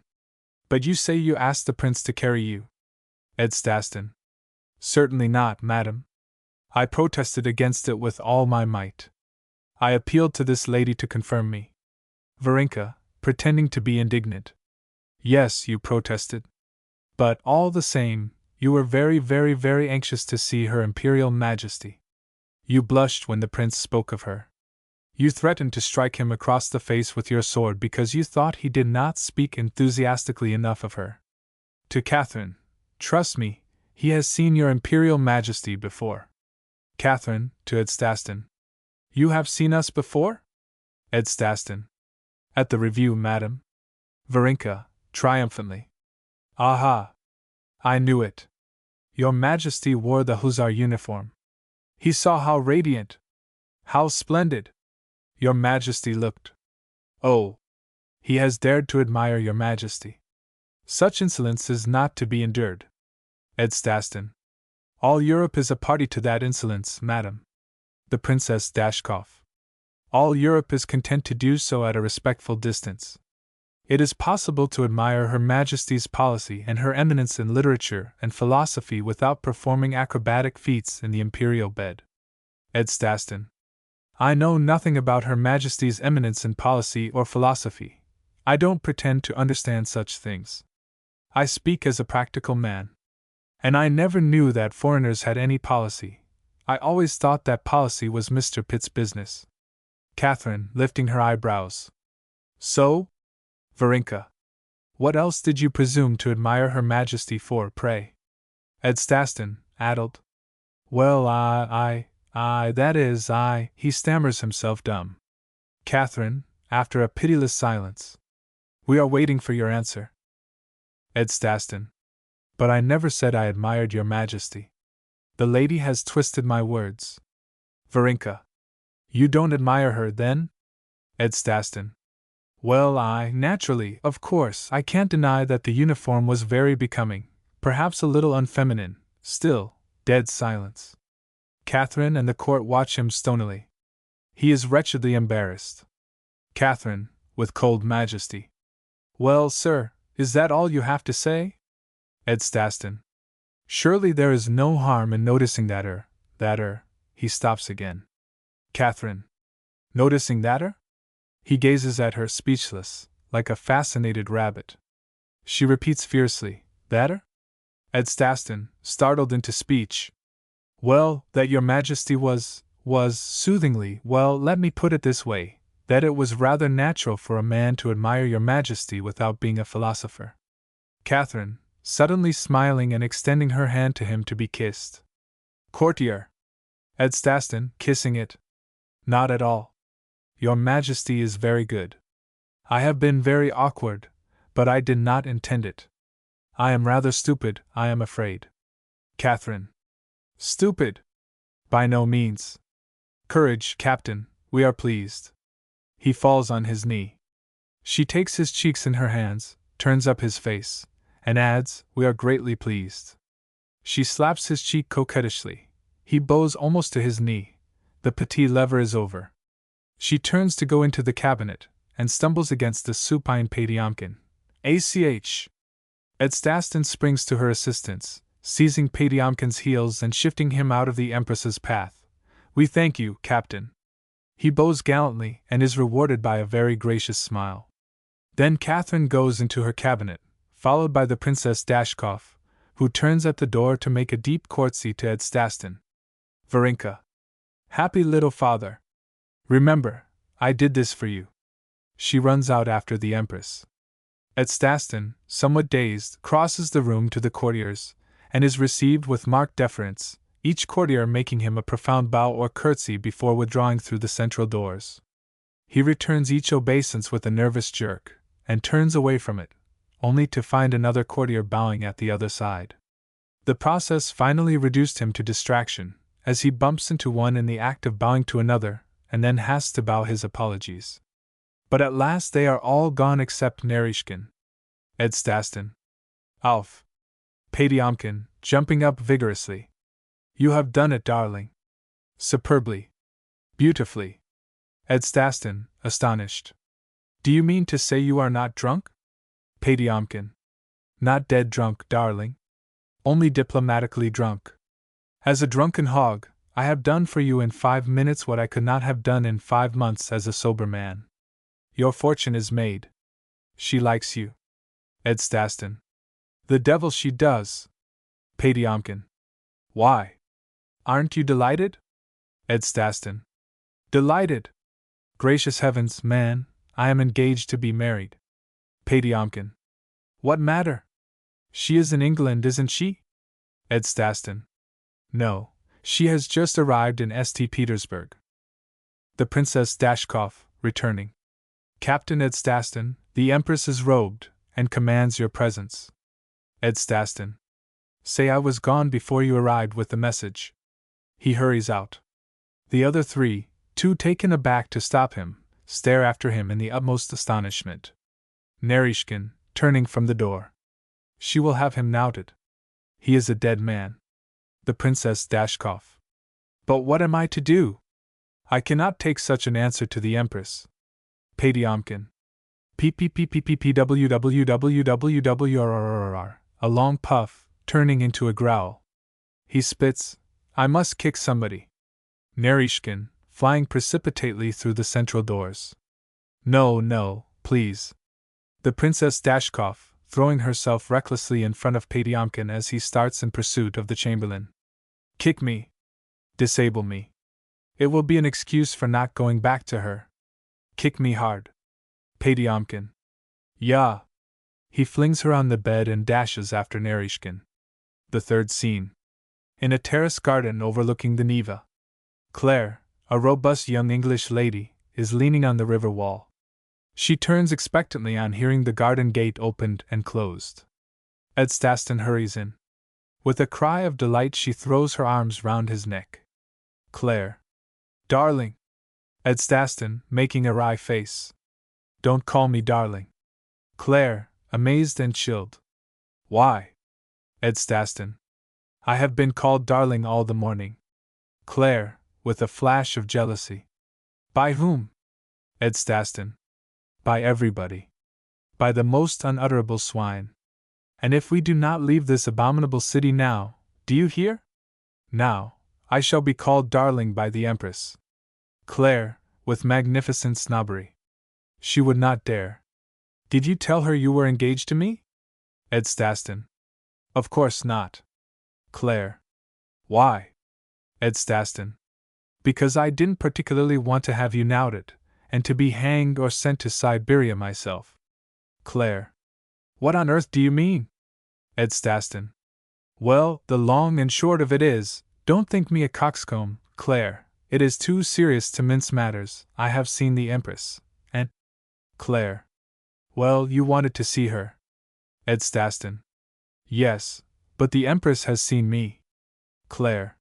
But you say you asked the prince to carry you. Edstasten. Certainly not, madam. I protested against it with all my might. I appealed to this lady to confirm me. Varenka, pretending to be indignant. Yes, you protested. But, all the same, you were very, very, very anxious to see her Imperial Majesty. You blushed when the prince spoke of her. You threatened to strike him across the face with your sword because you thought he did not speak enthusiastically enough of her. To Catherine, trust me, he has seen your Imperial Majesty before. Catherine, to Edstasten. You have seen us before? Edstasten. At the review, madam. Varenka, triumphantly. Aha! I knew it. Your Majesty wore the hussar uniform. He saw how radiant, how splendid your Majesty looked. Oh! He has dared to admire your Majesty. Such insolence is not to be endured. Edstasten. All Europe is a party to that insolence, madam. The Princess Dashkoff. All Europe is content to do so at a respectful distance. It is possible to admire Her Majesty's policy and her eminence in literature and philosophy without performing acrobatic feats in the imperial bed. Edstasten. I know nothing about Her Majesty's eminence in policy or philosophy. I don't pretend to understand such things. I speak as a practical man. And I never knew that foreigners had any policy. I always thought that policy was Mr. Pitt's business. Catherine, lifting her eyebrows. So? Varenka. What else did you presume to admire Her Majesty for, pray? Ed Staston, addled. Well, that is, he stammers himself dumb. Catherine, after a pitiless silence. We are waiting for your answer. Ed Staston. But I never said I admired your Majesty. The lady has twisted my words. Varenka. You don't admire her, then? Ed Staston. Well, naturally, of course, I can't deny that the uniform was very becoming, perhaps a little unfeminine, still, dead silence. Catherine and the court watch him stonily. He is wretchedly embarrassed. Catherine, with cold majesty. Well, sir, is that all you have to say? Ed Staston. Surely there is no harm in noticing that he stops again. Catherine. Noticing that He gazes at her speechless, like a fascinated rabbit. She repeats fiercely, that Ed Staston, startled into speech. Well, that your Majesty was soothingly, well, let me put it this way, that it was rather natural for a man to admire your Majesty without being a philosopher. Catherine, suddenly smiling and extending her hand to him to be kissed. Courtier. Ed Staston, kissing it. Not at all. Your Majesty is very good. I have been very awkward, but I did not intend it. I am rather stupid, I am afraid. Catherine. Stupid? By no means. Courage, Captain, we are pleased. He falls on his knee. She takes his cheeks in her hands, turns up his face, and adds, we are greatly pleased. She slaps his cheek coquettishly. He bows almost to his knee. The petit lever is over. She turns to go into the cabinet, and stumbles against the supine Patiomkin. ACH! Ed Staston springs to her assistance, seizing Patiomkin's heels and shifting him out of the Empress's path. We thank you, Captain. He bows gallantly and is rewarded by a very gracious smile. Then Catherine goes into her cabinet, followed by the Princess Dashkoff, who turns at the door to make a deep courtesy to Ed Staston. Varenka. Happy little father. Remember, I did this for you. She runs out after the Empress. Ed Staston, somewhat dazed, crosses the room to the courtiers, and is received with marked deference, each courtier making him a profound bow or curtsy before withdrawing through the central doors. He returns each obeisance with a nervous jerk, and turns away from it, only to find another courtier bowing at the other side. The process finally reduced him to distraction, as he bumps into one in the act of bowing to another, and then has to bow his apologies. But at last they are all gone except Naryshkin. Ed Staston. Alf. Patiomkin, jumping up vigorously. You have done it, darling. Superbly. Beautifully. Ed Staston, astonished. Do you mean to say you are not drunk? Patiomkin. Not dead drunk, darling. Only diplomatically drunk. As a drunken hog, I have done for you in 5 minutes what I could not have done in 5 months as a sober man. Your fortune is made. She likes you. Ed Staston. The devil she does. Patiomkin. Why? Aren't you delighted? Ed Staston. Delighted? Gracious heavens, man, I am engaged to be married. Patiomkin. What matter? She is in England, isn't she? Ed Staston. No, she has just arrived in St. Petersburg. The Princess Dashkoff, returning. Captain Ed Staston, the Empress is robed, and commands your presence. Ed Staston. Say I was gone before you arrived with the message. He hurries out. The other three, too taken aback to stop him, stare after him in the utmost astonishment. Naryshkin, turning from the door. She will have him knouted. He is a dead man. The Princess Dashkoff. But what am I to do? I cannot take such an answer to the Empress. Patiomkin. PPPPPWWWWWRRR. A long puff, turning into a growl. He spits. I must kick somebody. Naryshkin, flying precipitately through the central doors. No, please. The Princess Dashkoff, throwing herself recklessly in front of Patiomkin as he starts in pursuit of the Chamberlain. Kick me. Disable me. It will be an excuse for not going back to her. Kick me hard. Patiomkin. Yeah. He flings her on the bed and dashes after Naryshkin. The third scene. In a terrace garden overlooking the Neva. Claire, a robust young English lady, is leaning on the river wall. She turns expectantly on hearing the garden gate opened and closed. Ed Staston hurries in. With a cry of delight she throws her arms round his neck. Claire. Darling! Ed Staston, making a wry face. Don't call me darling. Claire, amazed and chilled. Why? Ed Staston. I have been called darling all the morning. Claire, with a flash of jealousy. By whom? Ed Staston. By everybody. By the most unutterable swine. And if we do not leave this abominable city now, do you hear? Now, I shall be called darling by the Empress. Claire, with magnificent snobbery. She would not dare. Did you tell her you were engaged to me? Ed Staston. Of course not. Claire. Why? Ed Staston. Because I didn't particularly want to have you knouted, and to be hanged or sent to Siberia myself. Claire. What on earth do you mean? Ed Staston. Well, the long and short of it is, don't think me a coxcomb, Claire. It is too serious to mince matters. I have seen the Empress, and… Claire. Well, you wanted to see her. Ed Staston. Yes, but the Empress has seen me. Claire.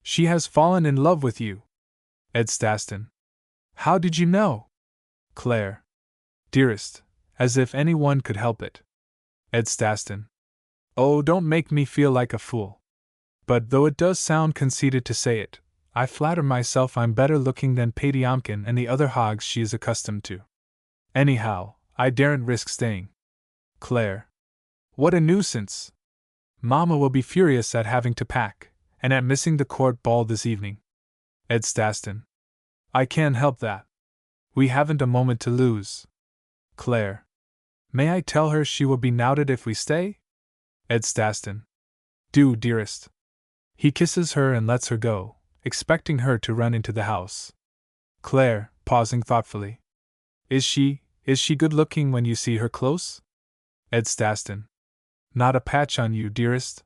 She has fallen in love with you. Ed Staston. How did you know? Claire. Dearest, as if anyone could help it. Ed Staston. Oh, don't make me feel like a fool. But though it does sound conceited to say it, I flatter myself I'm better looking than Patiomkin and the other hogs she is accustomed to. Anyhow, I daren't risk staying. Claire. What a nuisance! Mamma will be furious at having to pack, and at missing the court ball this evening. Ed Staston. I can't help that. We haven't a moment to lose. Claire. May I tell her she will be knouted if we stay? Ed Staston. Do, dearest. He kisses her and lets her go, expecting her to run into the house. Claire, pausing thoughtfully. Is she good looking when you see her close? Ed Staston. Not a patch on you, dearest.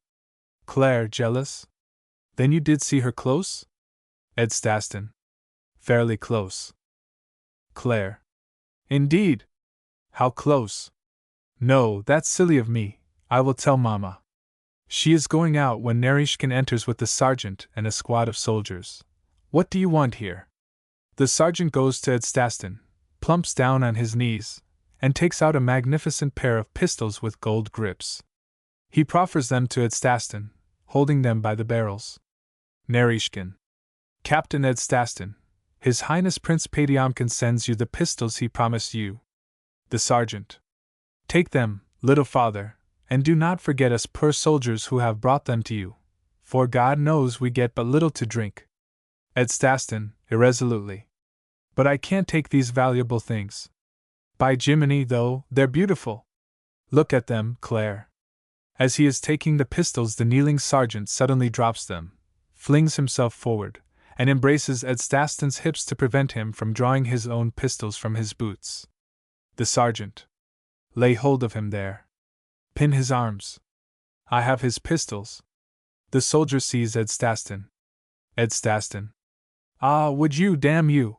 Claire, jealous? Then you did see her close? Ed Staston. Fairly close. Claire. Indeed? How close? No, that's silly of me. I will tell Mamma. She is going out when Naryshkin enters with the sergeant and a squad of soldiers. What do you want here? The sergeant goes to Ed Staston, plumps down on his knees, and takes out a magnificent pair of pistols with gold grips. He proffers them to Ed Staston, holding them by the barrels. Naryshkin. Captain Ed Staston, His Highness Prince Patiomkin sends you the pistols he promised you. The sergeant. Take them, little father, and do not forget us poor soldiers who have brought them to you, for God knows we get but little to drink. Ed Staston, irresolutely. But I can't take these valuable things. By Jiminy, though, they're beautiful. Look at them, Claire. As he is taking the pistols, the kneeling sergeant suddenly drops them, flings himself forward, and embraces Ed Staston's hips to prevent him from drawing his own pistols from his boots. The sergeant. Lay hold of him there. Pin his arms. I have his pistols. The soldier sees Ed Staston. Ed Staston. Ah, would you, damn you!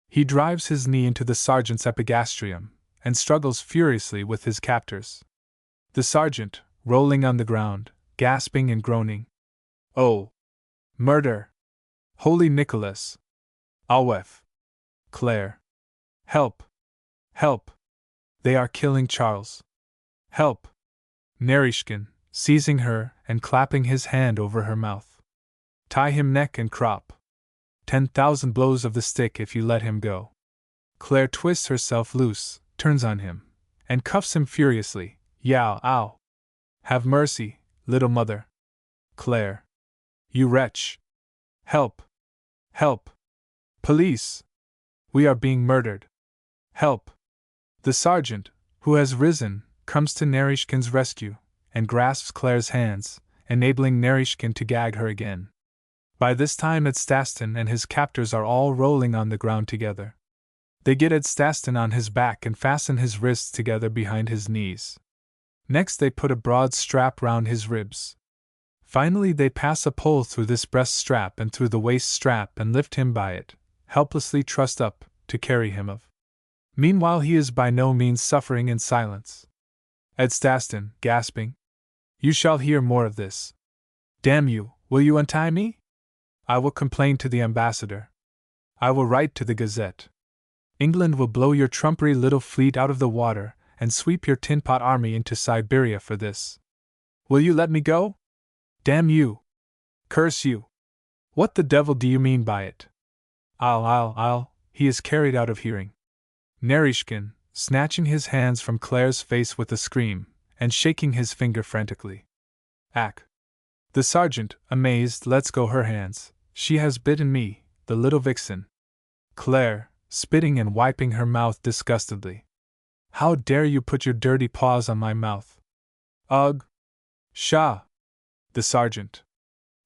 He drives his knee into the sergeant's epigastrium, and struggles furiously with his captors. The sergeant, rolling on the ground, gasping and groaning. Oh! Murder! Holy Nicholas! Alwef! Claire! Help! Help! They are killing Charles! Help! Naryshkin, seizing her and clapping his hand over her mouth. Tie him neck and crop. 10,000 blows of the stick if you let him go. Claire twists herself loose, turns on him, and cuffs him furiously. Yow, ow! Have mercy, little mother. Claire. You wretch! Help! Help! Police! We are being murdered! Help! The sergeant, who has risen, comes to Naryshkin's rescue, and grasps Claire's hands, enabling Naryshkin to gag her again. By this time Ed Staston and his captors are all rolling on the ground together. They get Ed Staston on his back and fasten his wrists together behind his knees. Next they put a broad strap round his ribs. Finally they pass a pole through this breast strap and through the waist strap and lift him by it, helplessly trussed up, to carry him of. Meanwhile he is by no means suffering in silence. Edstasten, gasping. You shall hear more of this. Damn you, will you untie me? I will complain to the ambassador. I will write to the Gazette. England will blow your trumpery little fleet out of the water and sweep your tin-pot army into Siberia for this. Will you let me go? Damn you! Curse you! What the devil do you mean by it? I'll, he is carried out of hearing. Naryshkin, snatching his hands from Claire's face with a scream, and shaking his finger frantically. Ack! The sergeant, amazed, lets go her hands. She has bitten me, the little vixen. Claire, spitting and wiping her mouth disgustedly. How dare you put your dirty paws on my mouth? Ugh! Pshaw! The sergeant.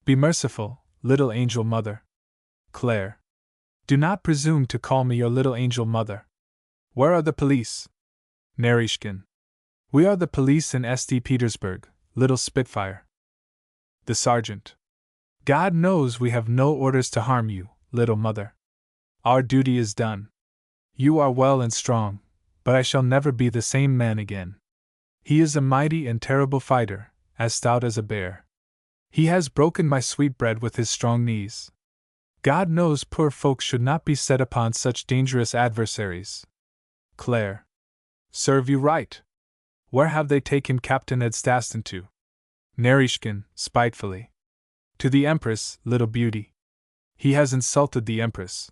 Be merciful, little angel mother. Claire. Do not presume to call me your little angel mother. Where are the police? Naryshkin. We are the police in St. Petersburg, little spitfire. The sergeant. God knows we have no orders to harm you, little mother. Our duty is done. You are well and strong, but I shall never be the same man again. He is a mighty and terrible fighter, as stout as a bear. He has broken my sweetbread with his strong knees. God knows poor folks should not be set upon such dangerous adversaries. Claire. Serve you right. Where have they taken Captain Edstasten to? Naryshkin, spitefully. To the Empress, little beauty. He has insulted the Empress.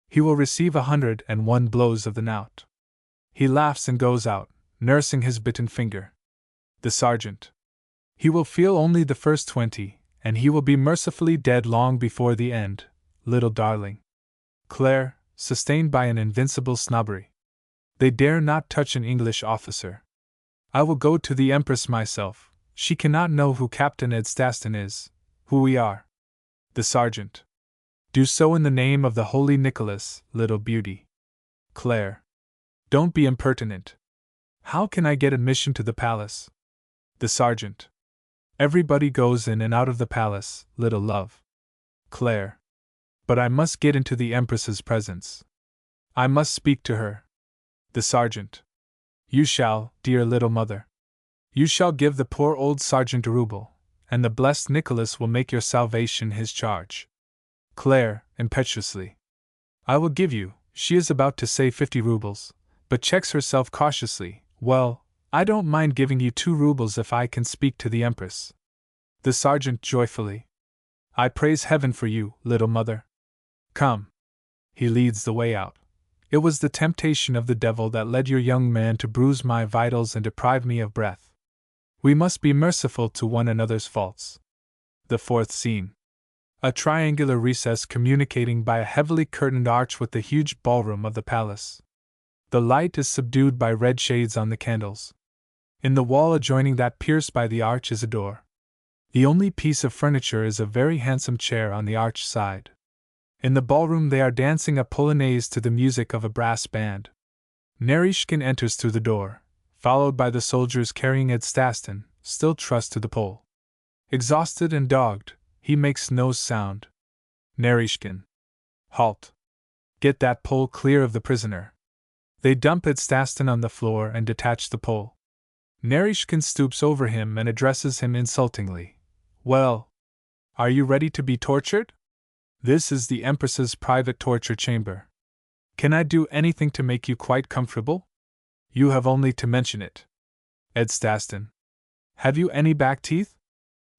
He will receive 101 blows of the knout. He laughs and goes out, nursing his bitten finger. The sergeant. He will feel only the first 20, and he will be mercifully dead long before the end, little darling. Claire, sustained by an invincible snobbery. They dare not touch an English officer. I will go to the Empress myself. She cannot know who Captain Edstasten is, who we are. The sergeant. Do so in the name of the Holy Nicholas, little beauty. Claire. Don't be impertinent. How can I get admission to the palace? The sergeant. Everybody goes in and out of the palace, little love. Claire. But I must get into the Empress's presence. I must speak to her. The sergeant. You shall, dear little mother. You shall give the poor old sergeant a rouble, and the blessed Nicholas will make your salvation his charge. Claire, impetuously. I will give you, she is about to say 50 roubles, but checks herself cautiously. Well, I don't mind giving you 2 roubles if I can speak to the Empress. The sergeant joyfully. I praise heaven for you, little mother. Come. He leads the way out. It was the temptation of the devil that led your young man to bruise my vitals and deprive me of breath. We must be merciful to one another's faults. The fourth scene. A triangular recess communicating by a heavily curtained arch with the huge ballroom of the palace. The light is subdued by red shades on the candles. In the wall adjoining that pierced by the arch is a door. The only piece of furniture is a very handsome chair on the arch side. In the ballroom they are dancing a polonaise to the music of a brass band. Naryshkin enters through the door, followed by the soldiers carrying Edstasten, still trussed to the pole. Exhausted and dogged, he makes no sound. Naryshkin. Halt. Get that pole clear of the prisoner. They dump Edstasten on the floor and detach the pole. Naryshkin stoops over him and addresses him insultingly. Well, are you ready to be tortured? This is the Empress's private torture chamber. Can I do anything to make you quite comfortable? You have only to mention it. Edstasten. Have you any back teeth?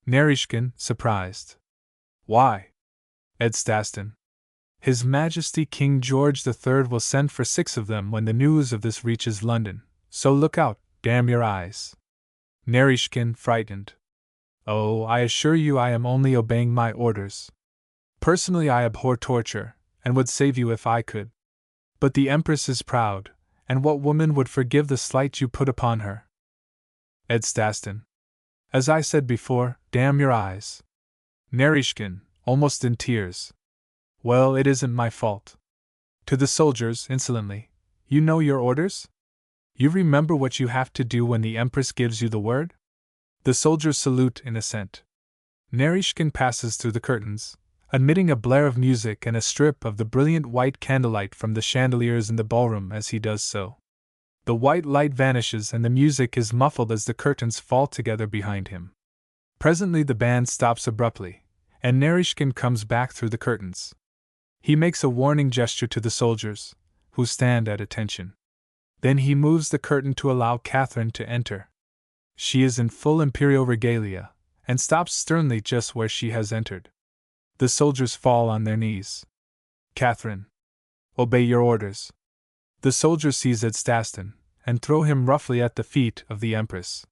Naryshkin, surprised. Why? Edstasten. His Majesty King George III will send for 6 of them when the news of this reaches London, so look out, damn your eyes. Naryshkin, frightened. Oh, I assure you I am only obeying my orders. Personally I abhor torture, and would save you if I could. But the Empress is proud, and what woman would forgive the slight you put upon her? Edstasten. As I said before, damn your eyes. Naryshkin, almost in tears. Well, it isn't my fault. To the soldiers, insolently. You know your orders? You remember what you have to do when the Empress gives you the word? The soldiers salute in assent. Naryshkin passes through the curtains, admitting a blare of music and a strip of the brilliant white candlelight from the chandeliers in the ballroom as he does so. The white light vanishes and the music is muffled as the curtains fall together behind him. Presently the band stops abruptly, and Naryshkin comes back through the curtains. He makes a warning gesture to the soldiers, who stand at attention. Then he moves the curtain to allow Catherine to enter. She is in full imperial regalia, and stops sternly just where she has entered. The soldiers fall on their knees. Catherine, obey your orders. The soldiers seize Edstasten, and throw him roughly at the feet of the Empress.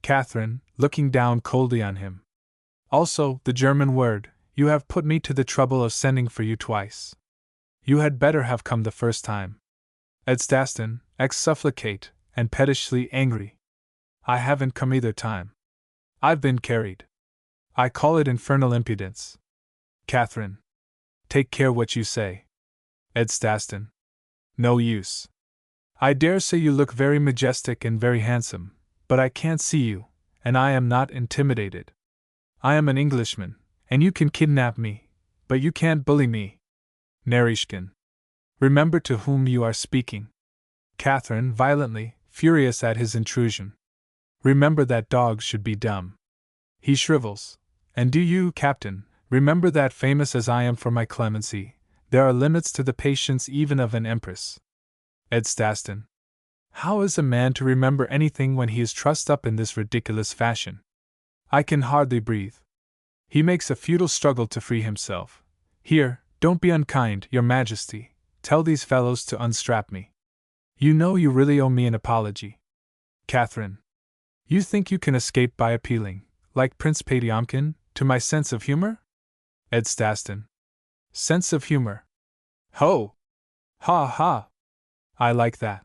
Catherine, looking down coldly on him. Also, the German word, you have put me to the trouble of sending for you twice. You had better have come the first time. Edstasten, ex-supplicate, and pettishly angry. I haven't come either time. I've been carried. I call it infernal impudence. Catherine, take care what you say. Edstasten, no use. I dare say you look very majestic and very handsome, but I can't see you, and I am not intimidated. I am an Englishman, and you can kidnap me, but you can't bully me. Naryshkin, remember to whom you are speaking. Catherine, violently, furious at his intrusion. Remember that dogs should be dumb. He shrivels. And do you, Captain, remember that famous as I am for my clemency, there are limits to the patience even of an empress. Edstasten, how is a man to remember anything when he is trussed up in this ridiculous fashion? I can hardly breathe. He makes a futile struggle to free himself. Here, don't be unkind, your majesty. Tell these fellows to unstrap me. You know you really owe me an apology. Catherine, you think you can escape by appealing, like Prince Potiomkin, to my sense of humor? Edstasten, sense of humor. Ho! Ha ha! I like that.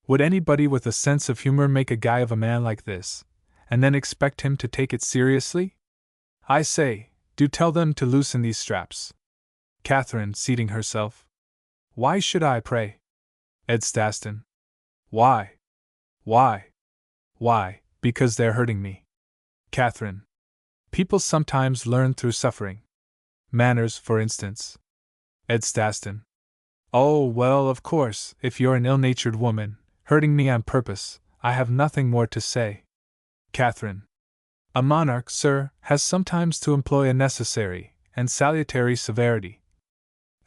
Would anybody with a sense of humor make a guy of a man like this, and then expect him to take it seriously? I say, do tell them to loosen these straps. Catherine, seating herself. Why should I, pray? Edstasten. Why? Why? Why, because they're hurting me. Catherine. People sometimes learn through suffering. Manners, for instance. Edstasten. Oh, well, of course, if you're an ill-natured woman, hurting me on purpose, I have nothing more to say. Catherine. A monarch, sir, has sometimes to employ a necessary and salutary severity.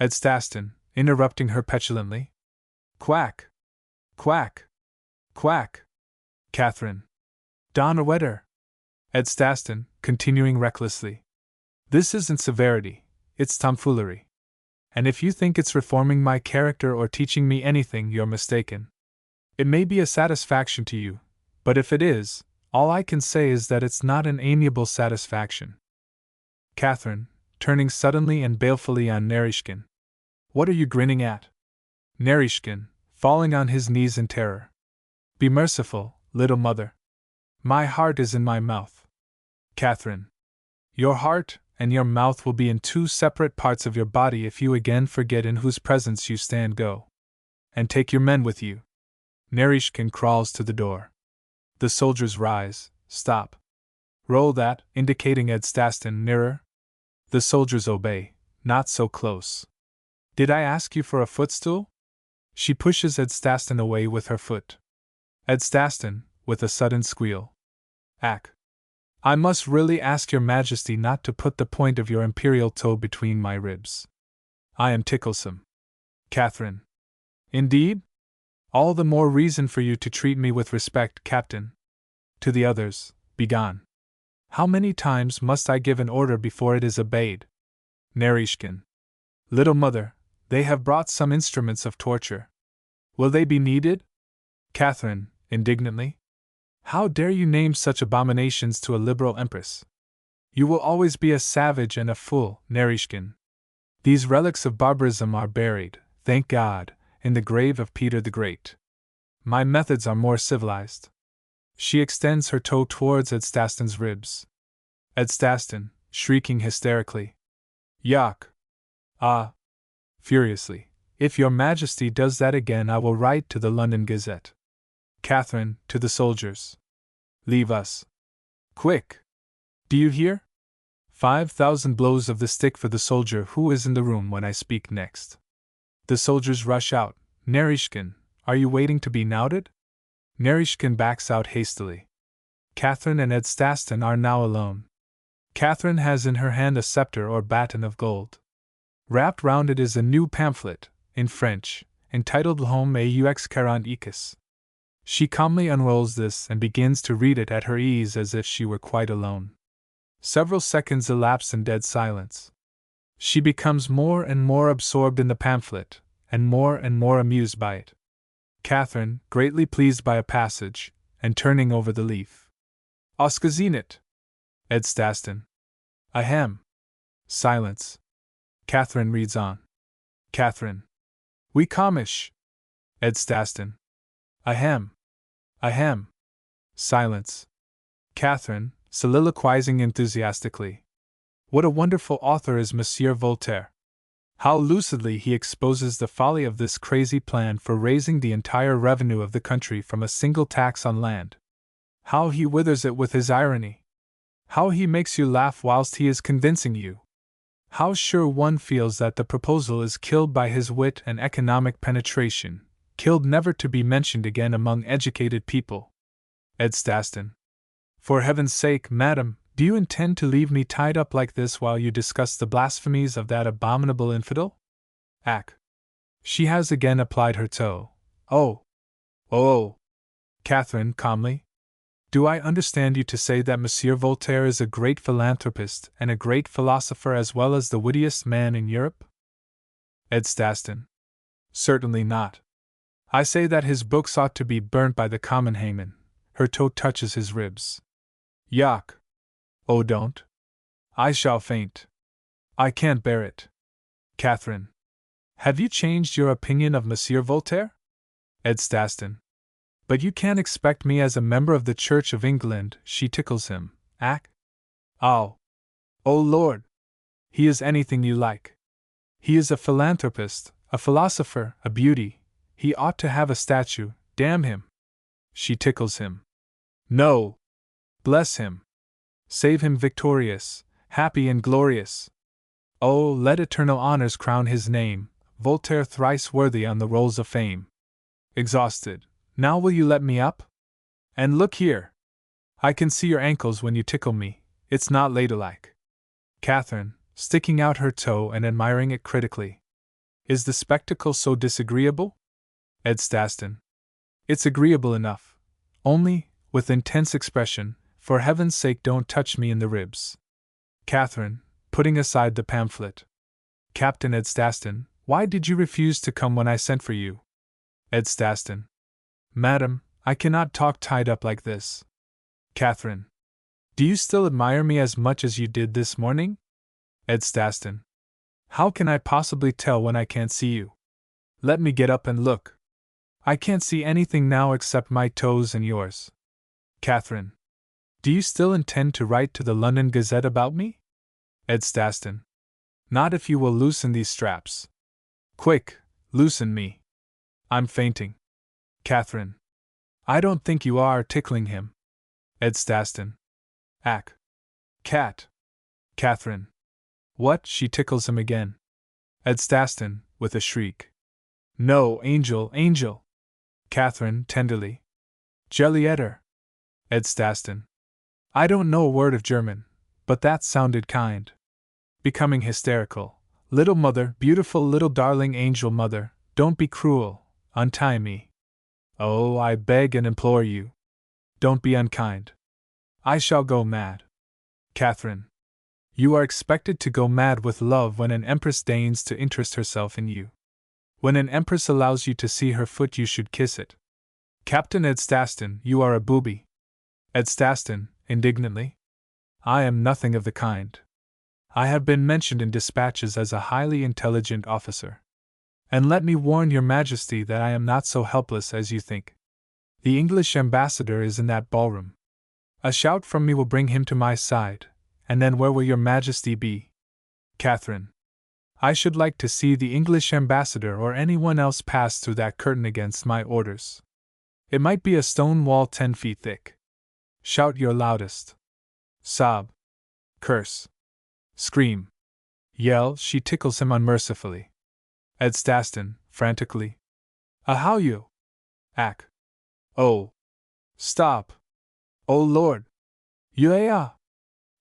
Edstasten, interrupting her petulantly. Quack! Quack! Quack! Catherine. Donnerwetter! Edstasten, continuing recklessly. This isn't severity, it's tomfoolery. And if you think it's reforming my character or teaching me anything, you're mistaken. It may be a satisfaction to you, but if it is, all I can say is that it's not an amiable satisfaction. Catherine, turning suddenly and balefully on Naryshkin. What are you grinning at? Naryshkin, falling on his knees in terror. Be merciful, little mother. My heart is in my mouth. Catherine. Your heart and your mouth will be in two separate parts of your body if you again forget in whose presence you stand. Go. And take your men with you. Naryshkin crawls to the door. The soldiers rise. Stop. Roll that, indicating Edstasten, nearer. The soldiers obey. Not so close. Did I ask you for a footstool? She pushes Edstasten away with her foot. Edstasten, with a sudden squeal. Ack. I must really ask your majesty not to put the point of your imperial toe between my ribs. I am ticklesome. Catherine. Indeed? All the more reason for you to treat me with respect, Captain. To the others, begone. How many times must I give an order before it is obeyed? Naryshkin. Little mother, they have brought some instruments of torture. Will they be needed? Catherine, indignantly. How dare you name such abominations to a liberal empress? You will always be a savage and a fool, Naryshkin. These relics of barbarism are buried, thank God, in the grave of Peter the Great. My methods are more civilized. She extends her toe towards Edstasten's ribs. Edstasten, shrieking hysterically. Yuck! Ah! Furiously. If your majesty does that again, I will write to the London Gazette. Catherine, to the soldiers. Leave us. Quick! Do you hear? 5,000 blows of the stick for the soldier who is in the room when I speak next. The soldiers rush out. Narishkin, are you waiting to be knouted? Narishkin backs out hastily. Catherine and Edstasten are now alone. Catherine has in her hand a scepter or baton of gold. Wrapped round it is a new pamphlet, in French, entitled L'Homme aux 40 écus. She calmly unrolls this and begins to read it at her ease as if she were quite alone. Several seconds elapse in dead silence. She becomes more and more absorbed in the pamphlet, and more amused by it. Catherine, greatly pleased by a passage, and turning over the leaf. Ausgesehen. Edstasten. Ahem. Silence. Catherine reads on. Catherine. Wie komisch. Edstasten. Ahem. Ahem. Silence. Catherine, soliloquizing enthusiastically. What a wonderful author is Monsieur Voltaire! How lucidly he exposes the folly of this crazy plan for raising the entire revenue of the country from a single tax on land. How he withers it with his irony! How he makes you laugh whilst he is convincing you! How sure one feels that the proposal is killed by his wit and economic penetration, killed never to be mentioned again among educated people. Edstasten. For heaven's sake, madam, do you intend to leave me tied up like this while you discuss the blasphemies of that abominable infidel? Ack. She has again applied her toe. Oh! Oh! Catherine, calmly. Do I understand you to say that Monsieur Voltaire is a great philanthropist and a great philosopher as well as the wittiest man in Europe? Edstasten. Certainly not. I say that his books ought to be burnt by the common hangman. Her toe touches his ribs. Yuck! Oh, don't. I shall faint. I can't bear it. Catherine. Have you changed your opinion of Monsieur Voltaire? Edstasten. But you can't expect me as a member of the Church of England, she tickles him. Ack? Oh! Oh Lord! He is anything you like. He is a philanthropist, a philosopher, a beauty. He ought to have a statue, damn him! She tickles him. No! Bless him! Save him victorious, happy and glorious! Oh, let eternal honors crown his name, Voltaire thrice worthy on the rolls of fame! Exhausted. Now will you let me up? And look here! I can see your ankles when you tickle me, it's not ladylike. Catherine, sticking out her toe and admiring it critically. Is the spectacle so disagreeable? Edstasten. It's agreeable enough. Only, with intense expression, for heaven's sake don't touch me in the ribs. Catherine, putting aside the pamphlet. Captain Edstasten, why did you refuse to come when I sent for you? Edstasten. Madam, I cannot talk tied up like this. Catherine. Do you still admire me as much as you did this morning? Edstasten. How can I possibly tell when I can't see you? Let me get up and look. I can't see anything now except my toes and yours. Catherine. Do you still intend to write to the London Gazette about me? Edstasten. Not if you will loosen these straps. Quick, loosen me. I'm fainting. Catherine. I don't think you are tickling him. Edstasten. Ack. Cat. Catherine. What? She tickles him again. Edstasten, with a shriek. No, angel, angel. Catherine, tenderly. Gelietter. Edstasten. I don't know a word of German, but that sounded kind. Becoming hysterical. Little mother, beautiful little darling angel mother, don't be cruel, untie me. Oh, I beg and implore you. Don't be unkind. I shall go mad. Catherine. You are expected to go mad with love when an empress deigns to interest herself in you. When an empress allows you to see her foot, you should kiss it. Captain Edstasten, you are a booby. Edstasten, indignantly. I am nothing of the kind. I have been mentioned in dispatches as a highly intelligent officer. And let me warn your Majesty that I am not so helpless as you think. The English ambassador is in that ballroom. A shout from me will bring him to my side, and then where will your Majesty be? Catherine. I should like to see the English ambassador or anyone else pass through that curtain against my orders. It might be a stone wall 10 feet thick. Shout your loudest. Sob. Curse. Scream. Yell, she tickles him unmercifully. Ed Staston, frantically. How you? Ack. Oh. Stop. Oh Lord. Yeah.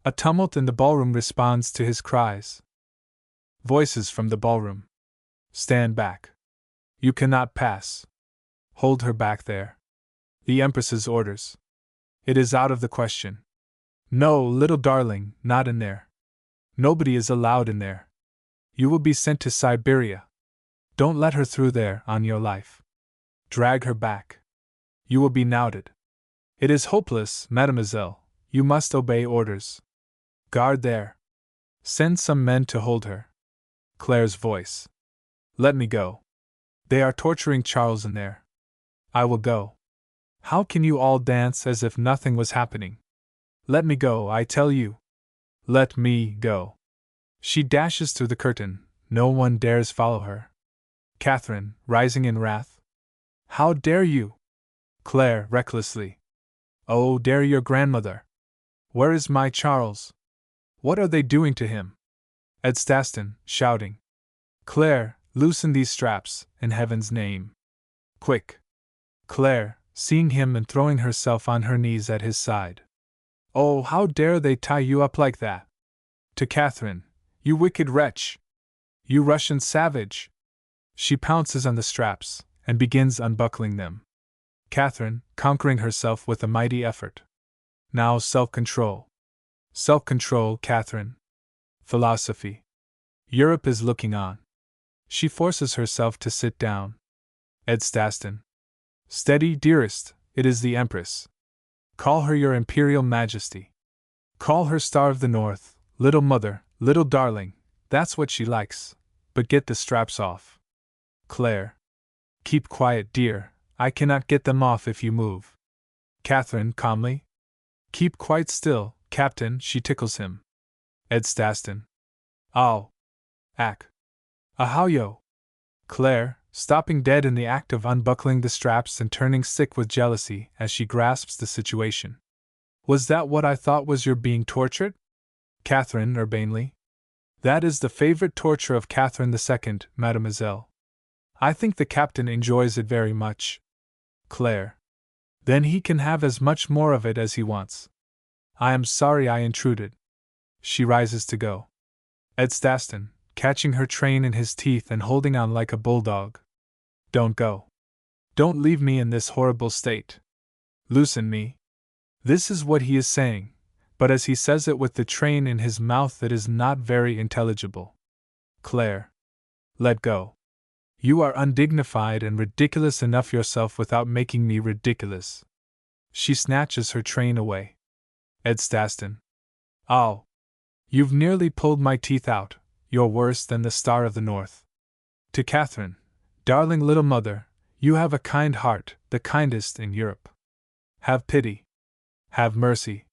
A tumult in the ballroom responds to his cries. Voices from the ballroom. Stand back. You cannot pass. Hold her back there. The Empress's orders. It is out of the question. No, little darling, not in there. Nobody is allowed in there. You will be sent to Siberia. Don't let her through there, on your life. Drag her back. You will be knouted. It is hopeless, mademoiselle. You must obey orders. Guard there. Send some men to hold her. Claire's voice. Let me go. They are torturing Charles in there. I will go. How can you all dance as if nothing was happening? Let me go, I tell you. Let me go. She dashes through the curtain. No one dares follow her. Catherine, rising in wrath. How dare you? Claire, recklessly. Oh, dare your grandmother. Where is my Charles? What are they doing to him? Ed Staston, shouting. Claire, loosen these straps, in heaven's name. Quick. Claire, seeing him and throwing herself on her knees at his side. Oh, how dare they tie you up like that? To Catherine, you wicked wretch! You Russian savage! She pounces on the straps, and begins unbuckling them. Catherine, conquering herself with a mighty effort. Now self-control. Self-control, Catherine. Philosophy. Europe is looking on. She forces herself to sit down. Ed Staston. Steady, dearest, it is the Empress. Call her your Imperial Majesty. Call her Star of the North, little mother, little darling, that's what she likes, but get the straps off. Claire. Keep quiet, dear, I cannot get them off if you move. Catherine, calmly. Keep quite still, Captain, she tickles him. Ed Staston. Ow. Ack. How yo? Claire, stopping dead in the act of unbuckling the straps and turning sick with jealousy as she grasps the situation. Was that what I thought was your being tortured? Catherine, urbanely. That is the favorite torture of Catherine II, mademoiselle. I think the captain enjoys it very much. Claire. Then he can have as much more of it as he wants. I am sorry I intruded. She rises to go. Ed Staston, catching her train in his teeth and holding on like a bulldog. Don't go. Don't leave me in this horrible state. Loosen me. This is what he is saying, but as he says it with the train in his mouth it is not very intelligible. Claire. Let go. You are undignified and ridiculous enough yourself without making me ridiculous. She snatches her train away. Ed Staston. Oh. You've nearly pulled my teeth out, you're worse than the Star of the North. To Catherine. Darling little mother, you have a kind heart, the kindest in Europe. Have pity. Have mercy.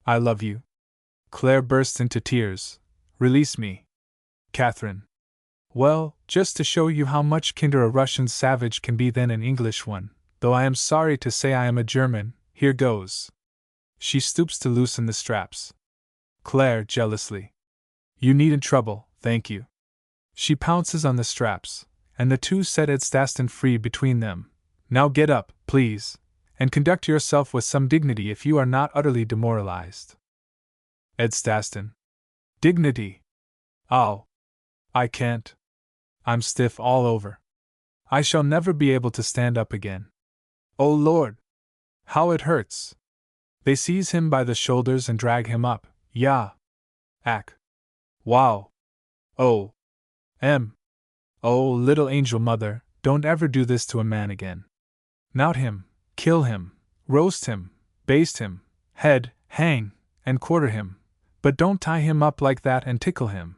I love you. Claire bursts into tears. Release me. Catherine. Well, just to show you how much kinder a Russian savage can be than an English one, though I am sorry to say I am a German, here goes. She stoops to loosen the straps. Claire, jealously. You needn't trouble, thank you. She pounces on the straps, and the two set Ed Staston free between them. Now get up, please, and conduct yourself with some dignity if you are not utterly demoralized. Ed Staston. Dignity. Oh. I can't. I'm stiff all over. I shall never be able to stand up again. Oh Lord! How it hurts! They seize him by the shoulders and drag him up. Yah! Ack! Wow! Oh! Oh, little angel mother, don't ever do this to a man again. Knout him, kill him, roast him, baste him, head, hang, and quarter him, but don't tie him up like that and tickle him.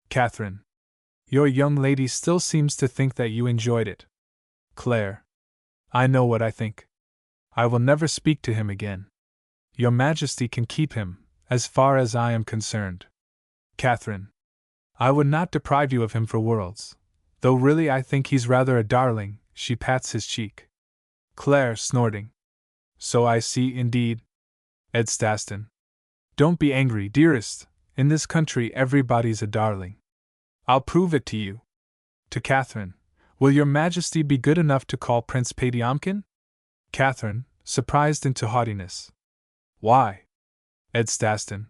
Catherine. Your young lady still seems to think that you enjoyed it. Claire. I know what I think. I will never speak to him again. Your Majesty can keep him, as far as I am concerned. Catherine. I would not deprive you of him for worlds, though really I think he's rather a darling, she pats his cheek. Claire snorting. So I see indeed. Ed Staston. Don't be angry, dearest. In this country everybody's a darling. I'll prove it to you. To Catherine. Will your Majesty be good enough to call Prince Patiomkin? Catherine, surprised into haughtiness. Why? Ed Staston.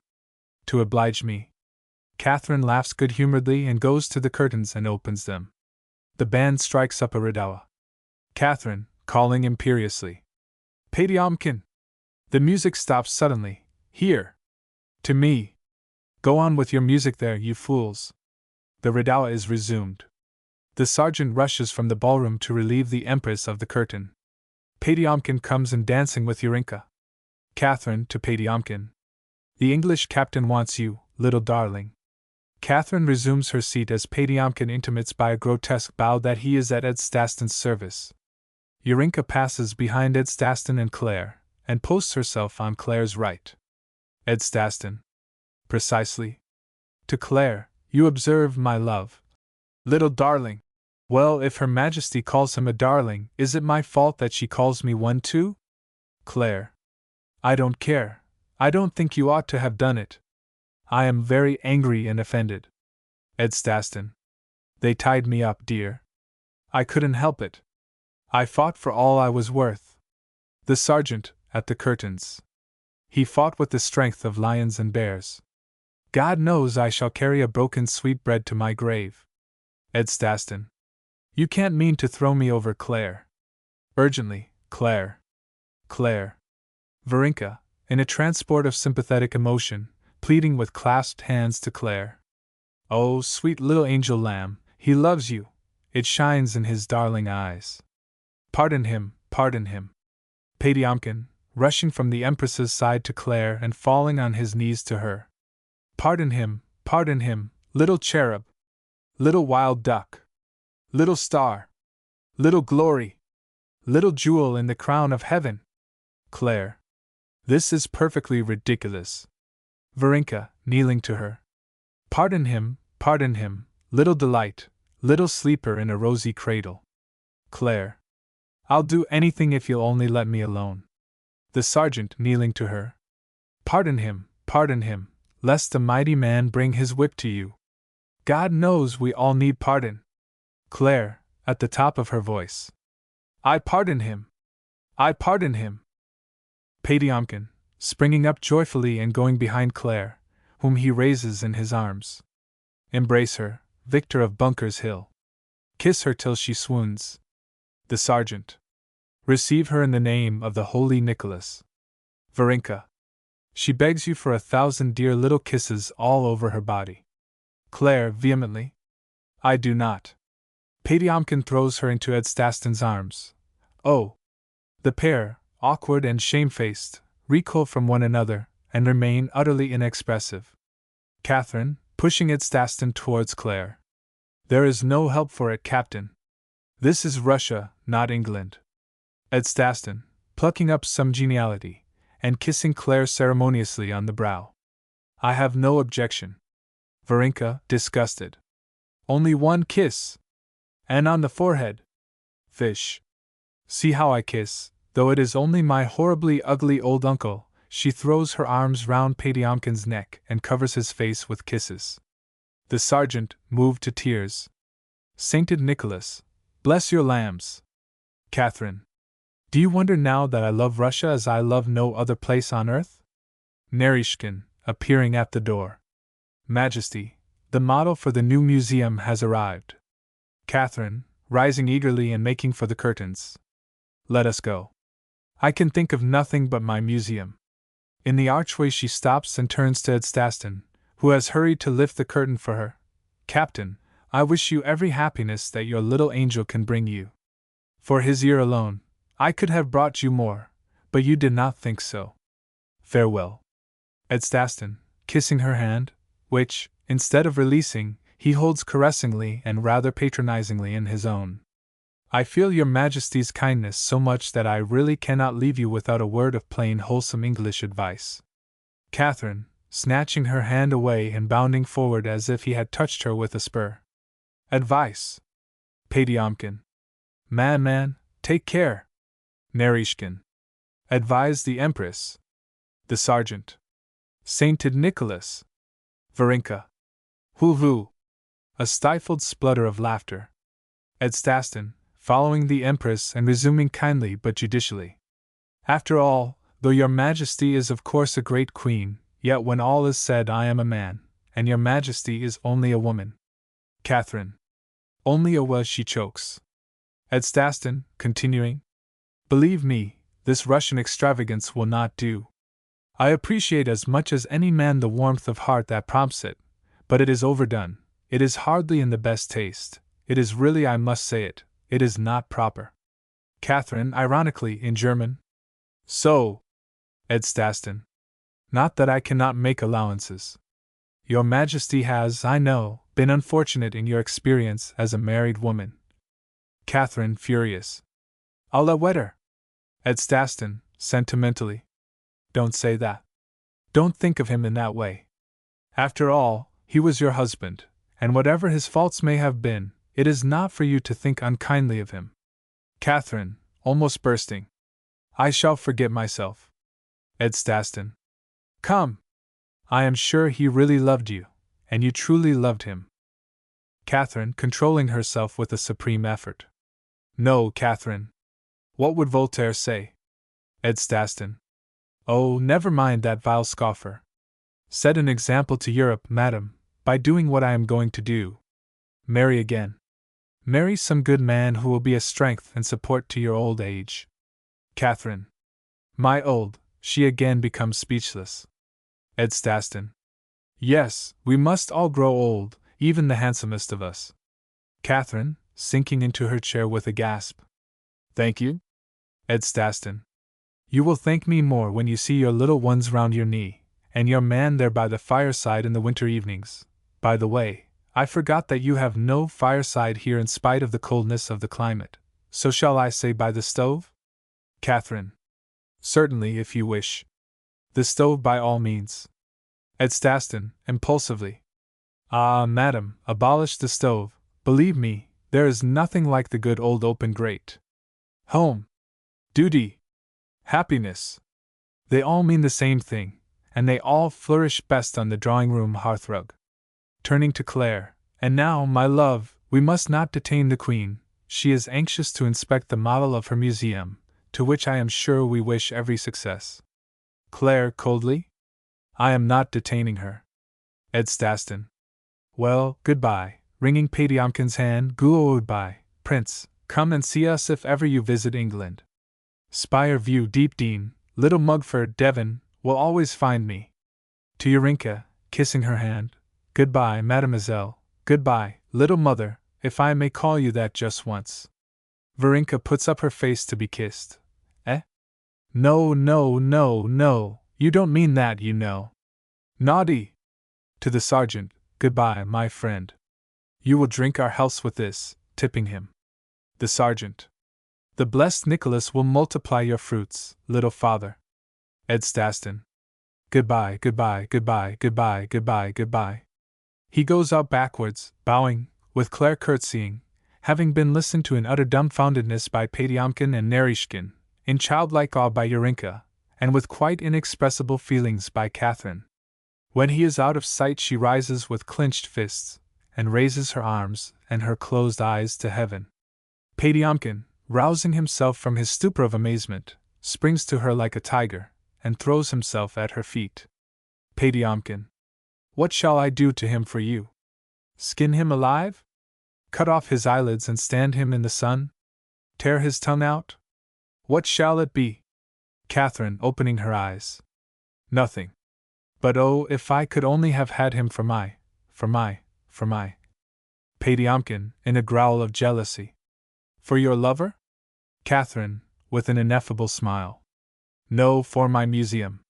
To oblige me. Catherine laughs good-humoredly and goes to the curtains and opens them. The band strikes up a redowa. Catherine, calling imperiously. Patiomkin! The music stops suddenly. Here! To me! Go on with your music there, you fools! The redowa is resumed. The sergeant rushes from the ballroom to relieve the Empress of the curtain. Patiomkin comes in dancing with Urinka. Catherine to Patiomkin. The English captain wants you, little darling. Catherine resumes her seat as Patiomkin intimates by a grotesque bow that he is at Ed Staston's service. Urinka passes behind Ed Staston and Claire, and posts herself on Claire's right. Ed Staston. Precisely. To Claire, you observe, my love. Little darling. Well, if Her Majesty calls him a darling, is it my fault that she calls me one too? Claire. I don't care. I don't think you ought to have done it. I am very angry and offended. Ed Staston. They tied me up, dear. I couldn't help it. I fought for all I was worth. The sergeant, at the curtains. He fought with the strength of lions and bears. God knows I shall carry a broken sweetbread to my grave. Ed Staston. You can't mean to throw me over, Claire. Urgently, Claire. Claire. Varenka, in a transport of sympathetic emotion, pleading with clasped hands to Claire. Oh, sweet little angel lamb, he loves you. It shines in his darling eyes. Pardon him, pardon him. Patiomkin, rushing from the Empress's side to Claire and falling on his knees to her. Pardon him, little cherub. Little wild duck. Little star. Little glory. Little jewel in the crown of heaven. Claire. This is perfectly ridiculous. Varenka, kneeling to her. Pardon him, little delight, little sleeper in a rosy cradle. Claire. I'll do anything if you'll only let me alone. The sergeant, kneeling to her. Pardon him, lest a mighty man bring his whip to you. God knows we all need pardon. Claire, at the top of her voice. I pardon him. Patiomkin, springing up joyfully and going behind Claire, whom he raises in his arms. Embrace her, Victor of Bunker's Hill. Kiss her till she swoons. The sergeant. Receive her in the name of the holy Nicholas. Varenka. She begs you for 1,000 dear little kisses all over her body. Claire, vehemently. I do not. Patiomkin throws her into Ed Staston's arms. Oh! The pair, awkward and shamefaced, recoil from one another, and remain utterly inexpressive. Catherine, pushing Ed Staston towards Claire. There is no help for it, Captain. This is Russia, not England. Ed Staston, plucking up some geniality, and kissing Claire ceremoniously on the brow. I have no objection. Varenka, disgusted. Only one kiss. And on the forehead. Fish. See how I kiss, though it is only my horribly ugly old uncle. She throws her arms round Patiomkin's neck and covers his face with kisses. The sergeant, moved to tears. Sainted Nicholas, bless your lambs. Catherine. Do you wonder now that I love Russia as I love no other place on earth? Naryshkin, appearing at the door. Majesty, the model for the new museum has arrived. Catherine, rising eagerly and making for the curtains. Let us go. I can think of nothing but my museum. In the archway she stops and turns to Ed Staston, who has hurried to lift the curtain for her. Captain, I wish you every happiness that your little angel can bring you. For his ear alone, I could have brought you more, but you did not think so. Farewell. Ed Staston, kissing her hand, which, instead of releasing, he holds caressingly and rather patronizingly in his own. I feel your Majesty's kindness so much that I really cannot leave you without a word of plain wholesome English advice. Catherine, snatching her hand away and bounding forward as if he had touched her with a spur. Advice. Patiomkin. Man, take care. Narishkin. Advised the Empress. The sergeant. Sainted Nicholas. Varenka. Hoo-hoo. A stifled splutter of laughter. Edstaston, following the Empress and resuming kindly but judicially. After all, though your Majesty is of course a great queen, yet when all is said I am a man, and your Majesty is only a woman. Catherine. Only a was she chokes. Edstaston, continuing. Believe me, this Russian extravagance will not do. I appreciate as much as any man the warmth of heart that prompts it, but it is overdone, it is hardly in the best taste, it is really, I must say it, it is not proper. Catherine, ironically, in German. So. Edstaston. Not that I cannot make allowances. Your Majesty has, I know, been unfortunate in your experience as a married woman. Catherine, furious. A la wetter. Edstaston, sentimentally. Don't say that. Don't think of him in that way. After all, he was your husband, and whatever his faults may have been, it is not for you to think unkindly of him. Catherine, almost bursting. I shall forget myself. Edstaston. Come! I am sure he really loved you, and you truly loved him. Catherine, controlling herself with a supreme effort. No, Catherine. What would Voltaire say? Edstaston. Oh, never mind that vile scoffer. Set an example to Europe, madam, by doing what I am going to do. Marry again. Marry some good man who will be a strength and support to your old age. Catherine. My old, she again becomes speechless. Edstaston. Yes, we must all grow old, even the handsomest of us. Catherine, sinking into her chair with a gasp. Thank you? Edstaston. You will thank me more when you see your little ones round your knee, and your man there by the fireside in the winter evenings. By the way, I forgot that you have no fireside here in spite of the coldness of the climate, so shall I say by the stove? Catherine. Certainly, if you wish. The stove by all means. Edstaston, impulsively. Ah, madam, abolish the stove. Believe me, there is nothing like the good old open grate. Home. Duty. Happiness. They all mean the same thing, and they all flourish best on the drawing-room hearthrug. Turning to Claire. And now, my love, we must not detain the Queen. She is anxious to inspect the model of her museum, to which I am sure we wish every success. Claire, coldly. I am not detaining her. Edstaston. Well, goodbye. Wringing Patiomkin's hand. Goodbye, Prince. Come and see us if ever you visit England. Spire View, Deepdene, Little Mugford, Devon, will always find me. To Urinka, kissing her hand. Goodbye, mademoiselle. Goodbye, little mother, if I may call you that just once. Varenka puts up her face to be kissed. Eh? No, no, no, no, you don't mean that, you know. Naughty! To the sergeant, goodbye, my friend. You will drink our healths with this, tipping him. The sergeant. The blessed Nicholas will multiply your fruits, little father. Edstaston. Goodbye, goodbye, goodbye, goodbye, goodbye, goodbye. He goes out backwards, bowing, with Claire curtsying, having been listened to in utter dumbfoundedness by Patiomkin and Narishkin, in childlike awe by Urinka, and with quite inexpressible feelings by Catherine. When he is out of sight, she rises with clenched fists, and raises her arms and her closed eyes to heaven. Patiomkin, rousing himself from his stupor of amazement, springs to her like a tiger, and throws himself at her feet. Patiomkin. What shall I do to him for you? Skin him alive? Cut off his eyelids and stand him in the sun? Tear his tongue out? What shall it be? Catherine, opening her eyes. Nothing. But oh, if I could only have had him for my. Patiomkin, in a growl of jealousy. For your lover? Catherine, with an ineffable smile. No, for my museum.